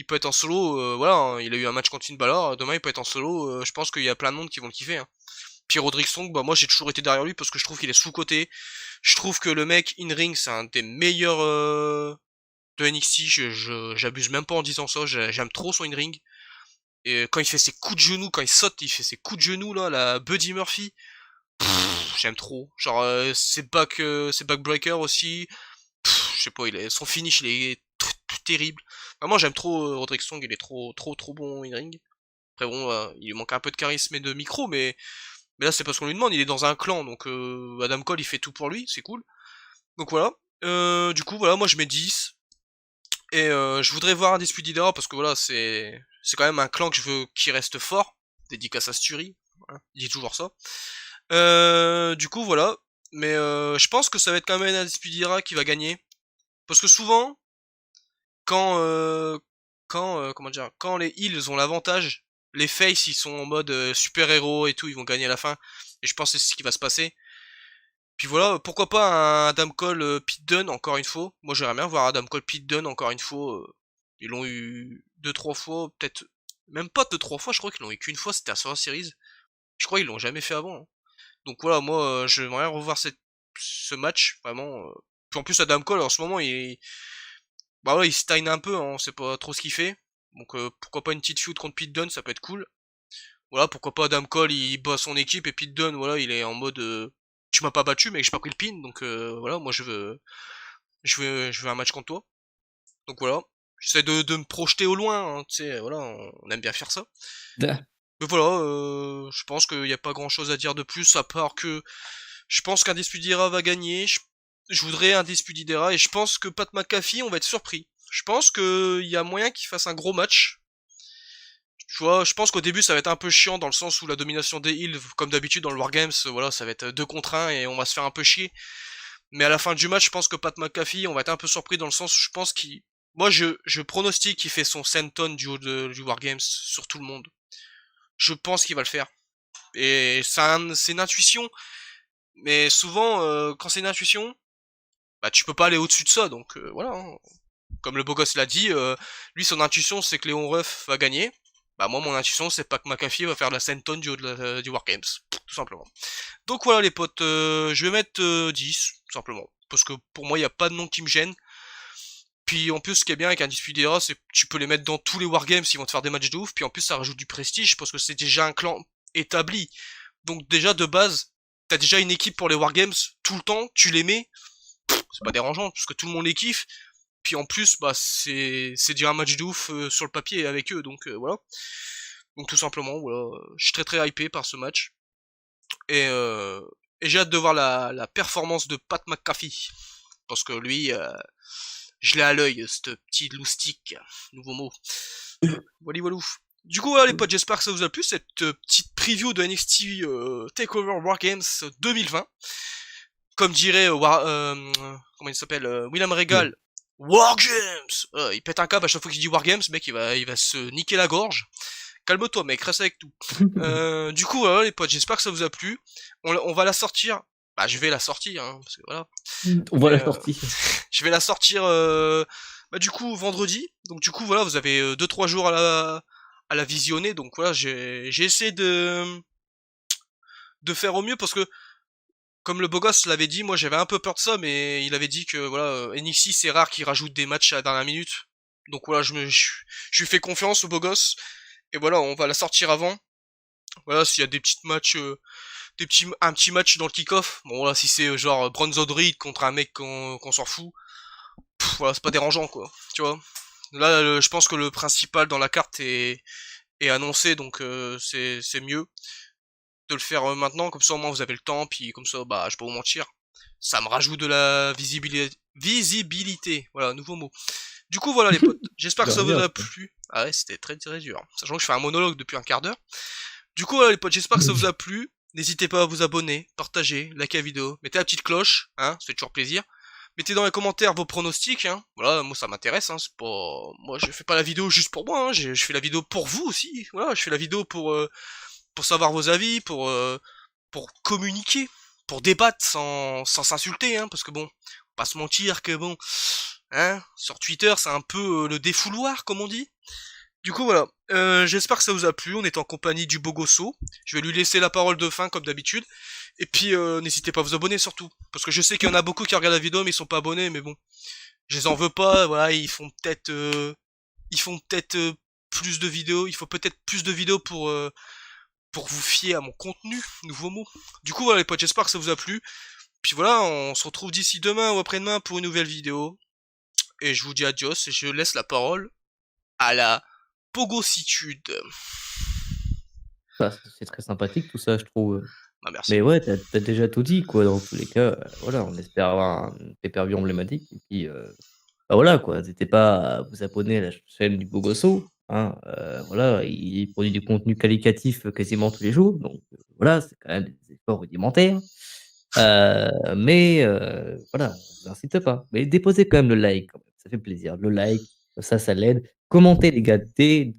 il peut être en solo, voilà, hein, il a eu un match contre Finn Balor, demain il peut être en solo, je pense qu'il y a plein de monde qui vont le kiffer, hein. Puis Roderick Strong, bah moi j'ai toujours été derrière lui parce que je trouve qu'il est sous-coté. Je trouve que le mec in-ring c'est un des meilleurs de NXT, j'abuse même pas en disant ça, j'aime trop son in-ring. Et quand il fait ses coups de genoux, quand il saute, il fait ses coups de genoux là, la Buddy Murphy, j'aime trop. Genre ses backbreakers aussi, je sais pas, son finish il est terrible. Vraiment j'aime trop Roderick Strong, il est trop bon in-ring. Après bon, il lui manque un peu de charisme et de micro, mais là c'est parce qu'on lui demande, il est dans un clan, donc Adam Cole il fait tout pour lui, c'est cool. Donc voilà. Du coup voilà, moi je mets 10. Et je voudrais voir un Dispute Era parce que voilà, c'est quand même un clan que je veux qui reste fort. Dédicace à Sturi, hein, il dit toujours ça. Du coup voilà. Mais je pense que ça va être quand même un Dispute Era qui va gagner. Parce que souvent, quand comment dire, quand les heels ont l'avantage, les faces ils sont en mode super héros et tout, ils vont gagner à la fin. Et je pense que c'est ce qui va se passer. Puis voilà, pourquoi pas un Adam Cole Pete Dunne encore une fois. Moi j'aimerais bien voir Adam Cole Pete Dunne encore une fois. Ils l'ont eu 2-3 fois, peut-être même pas 2-3 fois, je crois qu'ils l'ont eu qu'une fois, c'était à Survivor Series. Je crois qu'ils l'ont jamais fait avant, hein. Donc voilà, moi j'aimerais bien revoir ce match, vraiment. Puis en plus Adam Cole en ce moment bah ouais, il stagne un peu, hein, on sait pas trop ce qu'il fait. Donc pourquoi pas une petite feud contre Pete Dunne, ça peut être cool. Voilà, pourquoi pas Adam Cole, il bat son équipe et Pete Dunne, voilà, il est en mode tu m'as pas battu mais j'ai pas pris le pin, donc voilà, moi je veux un match contre toi. Donc voilà, j'essaie de me projeter au loin, hein, tu sais, voilà, on aime bien faire ça. Mais voilà, je pense qu'il n'y a pas grand chose à dire de plus à part que je pense qu'un Dispute Era va gagner. Je voudrais un Dispute Era et je pense que Pat McAfee, on va être surpris. Je pense qu'il y a moyen qu'il fasse un gros match. Tu vois, je pense qu'au début ça va être un peu chiant dans le sens où la domination des heals, comme d'habitude dans le Wargames, voilà, ça va être 2 contre 1 et on va se faire un peu chier. Mais à la fin du match, je pense que Pat McAfee, on va être un peu surpris dans le sens où je pense qu'il... Moi, je pronostique qu'il fait son senton du haut du Wargames sur tout le monde. Je pense qu'il va le faire. Et c'est une intuition. Mais souvent, quand c'est une intuition, bah tu peux pas aller au-dessus de ça. Donc voilà, hein. Comme le beau gosse l'a dit, lui son intuition c'est que Léon Ruff va gagner. Bah moi mon intuition c'est pas que McAfee va faire la senton du haut du Wargames. Tout simplement. Donc voilà les potes, je vais mettre 10, tout simplement. Parce que pour moi, il n'y a pas de nom qui me gêne. Puis en plus, ce qui est bien avec un Dispute Era, c'est que tu peux les mettre dans tous les Wargames, ils vont te faire des matchs de ouf. Puis en plus, ça rajoute du prestige parce que c'est déjà un clan établi. Donc déjà, de base, t'as déjà une équipe pour les Wargames, tout le temps, tu les mets. C'est pas dérangeant, parce que tout le monde les kiffe. Puis en plus, bah c'est déjà un match de ouf sur le papier avec eux, donc voilà. Donc tout simplement, voilà, je suis très hypé par ce match. Et, euh, et j'ai hâte de voir la performance de Pat McAfee. Parce que lui, je l'ai à l'œil, ce petit loustic. Nouveau mot. Voilà, voilà. Du coup, voilà les potes, j'espère que ça vous a plu, cette petite preview de NXT TakeOver Wargames 2020. Comme dirait, comment il s'appelle, William Regal, Wargames. Il pète un câble à chaque fois qu'il dit Wargames, mec, il va se niquer la gorge. Calme-toi mec, reste avec tout. Du coup voilà les potes, j'espère que ça vous a plu. On va la sortir. Bah je vais la sortir, hein, parce que voilà. On voit la sortie. Je vais la sortir bah du coup vendredi. Donc du coup voilà, vous avez 2-3 jours à la visionner. Donc voilà, j'ai essayé de faire au mieux parce que comme le beau gosse l'avait dit, moi j'avais un peu peur de ça, mais il avait dit que voilà, NXT c'est rare qu'ils rajoutent des matchs à la dernière minute. Donc voilà, je lui fais confiance au beau gosse. Et voilà, on va la sortir avant. Voilà, s'il y a des petits matchs, un petit match dans le kick-off. Bon voilà, si c'est genre Bronzo Reed contre un mec qu'on s'en fout, voilà, c'est pas dérangeant quoi. Tu vois. Là, je pense que le principal dans la carte est annoncé, donc c'est mieux de le faire maintenant. Comme ça au moins vous avez le temps, puis comme ça, bah je peux pas vous mentir, ça me rajoute de la visibilité. Voilà, nouveau mot. Du coup voilà les potes, j'espère que ça vous a plu. Ah ouais, c'était très dur. Sachant que je fais un monologue depuis un quart d'heure. Du coup voilà les potes, j'espère que ça vous a plu. N'hésitez pas à vous abonner, partager, liker la vidéo, mettez la petite cloche, hein, ça fait toujours plaisir. Mettez dans les commentaires vos pronostics, hein. Voilà, moi ça m'intéresse, hein, c'est pas... Moi je fais pas la vidéo juste pour moi, hein, je fais la vidéo pour vous aussi. Voilà, je fais la vidéo pour savoir vos avis, pour communiquer, pour débattre sans s'insulter, hein, parce que bon, pas se mentir que bon, Hein, sur Twitter, c'est un peu le défouloir, comme on dit. Du coup, voilà. J'espère que ça vous a plu. On est en compagnie du Bogosso. Je vais lui laisser la parole de fin, comme d'habitude. Et puis, n'hésitez pas à vous abonner, surtout. Parce que je sais qu'il y en a beaucoup qui regardent la vidéo, mais ils sont pas abonnés. Mais bon, je les en veux pas. Voilà, ils font peut-être plus de vidéos. Il faut peut-être plus de vidéos pour vous fier à mon contenu. Nouveau mot. Du coup, voilà, les potes, j'espère que ça vous a plu. Puis voilà, on se retrouve d'ici demain ou après-demain pour une nouvelle vidéo. Et je vous dis adios et je laisse la parole à la Pogositude. Bah, c'est très sympathique tout ça, je trouve. Ah, merci. Mais ouais, t'as déjà tout dit, quoi. Dans tous les cas, voilà, on espère avoir un pay-per-view emblématique et puis, bah, voilà, quoi. N'hésitez pas à vous abonner à la chaîne du Beau Gosso, hein, voilà, il produit du contenu qualitatif, quasiment tous les jours, donc voilà, c'est quand même des efforts rudimentaires, mais voilà, on vous incite pas. Mais déposez quand même le like, quand même, ça fait plaisir. Le like, ça l'aide. Commentez les gars,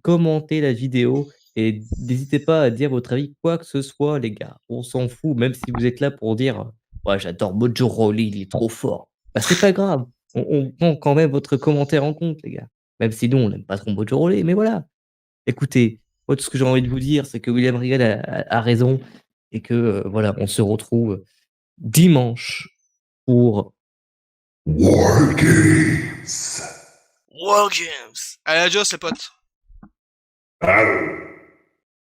commentez la vidéo et n'hésitez pas à dire votre avis, quoi que ce soit les gars. On s'en fout, même si vous êtes là pour dire: «Ouais, j'adore Mojo Rawley, il est trop fort». Bah, c'est pas grave, on prend quand même votre commentaire en compte les gars. Même si nous, on n'aime pas trop Mojo Rawley, mais voilà. Écoutez, moi tout ce que j'ai envie de vous dire, c'est que William Regal a raison et que, voilà, on se retrouve dimanche pour War Games. War Games. Allez, adios les potes. Battle.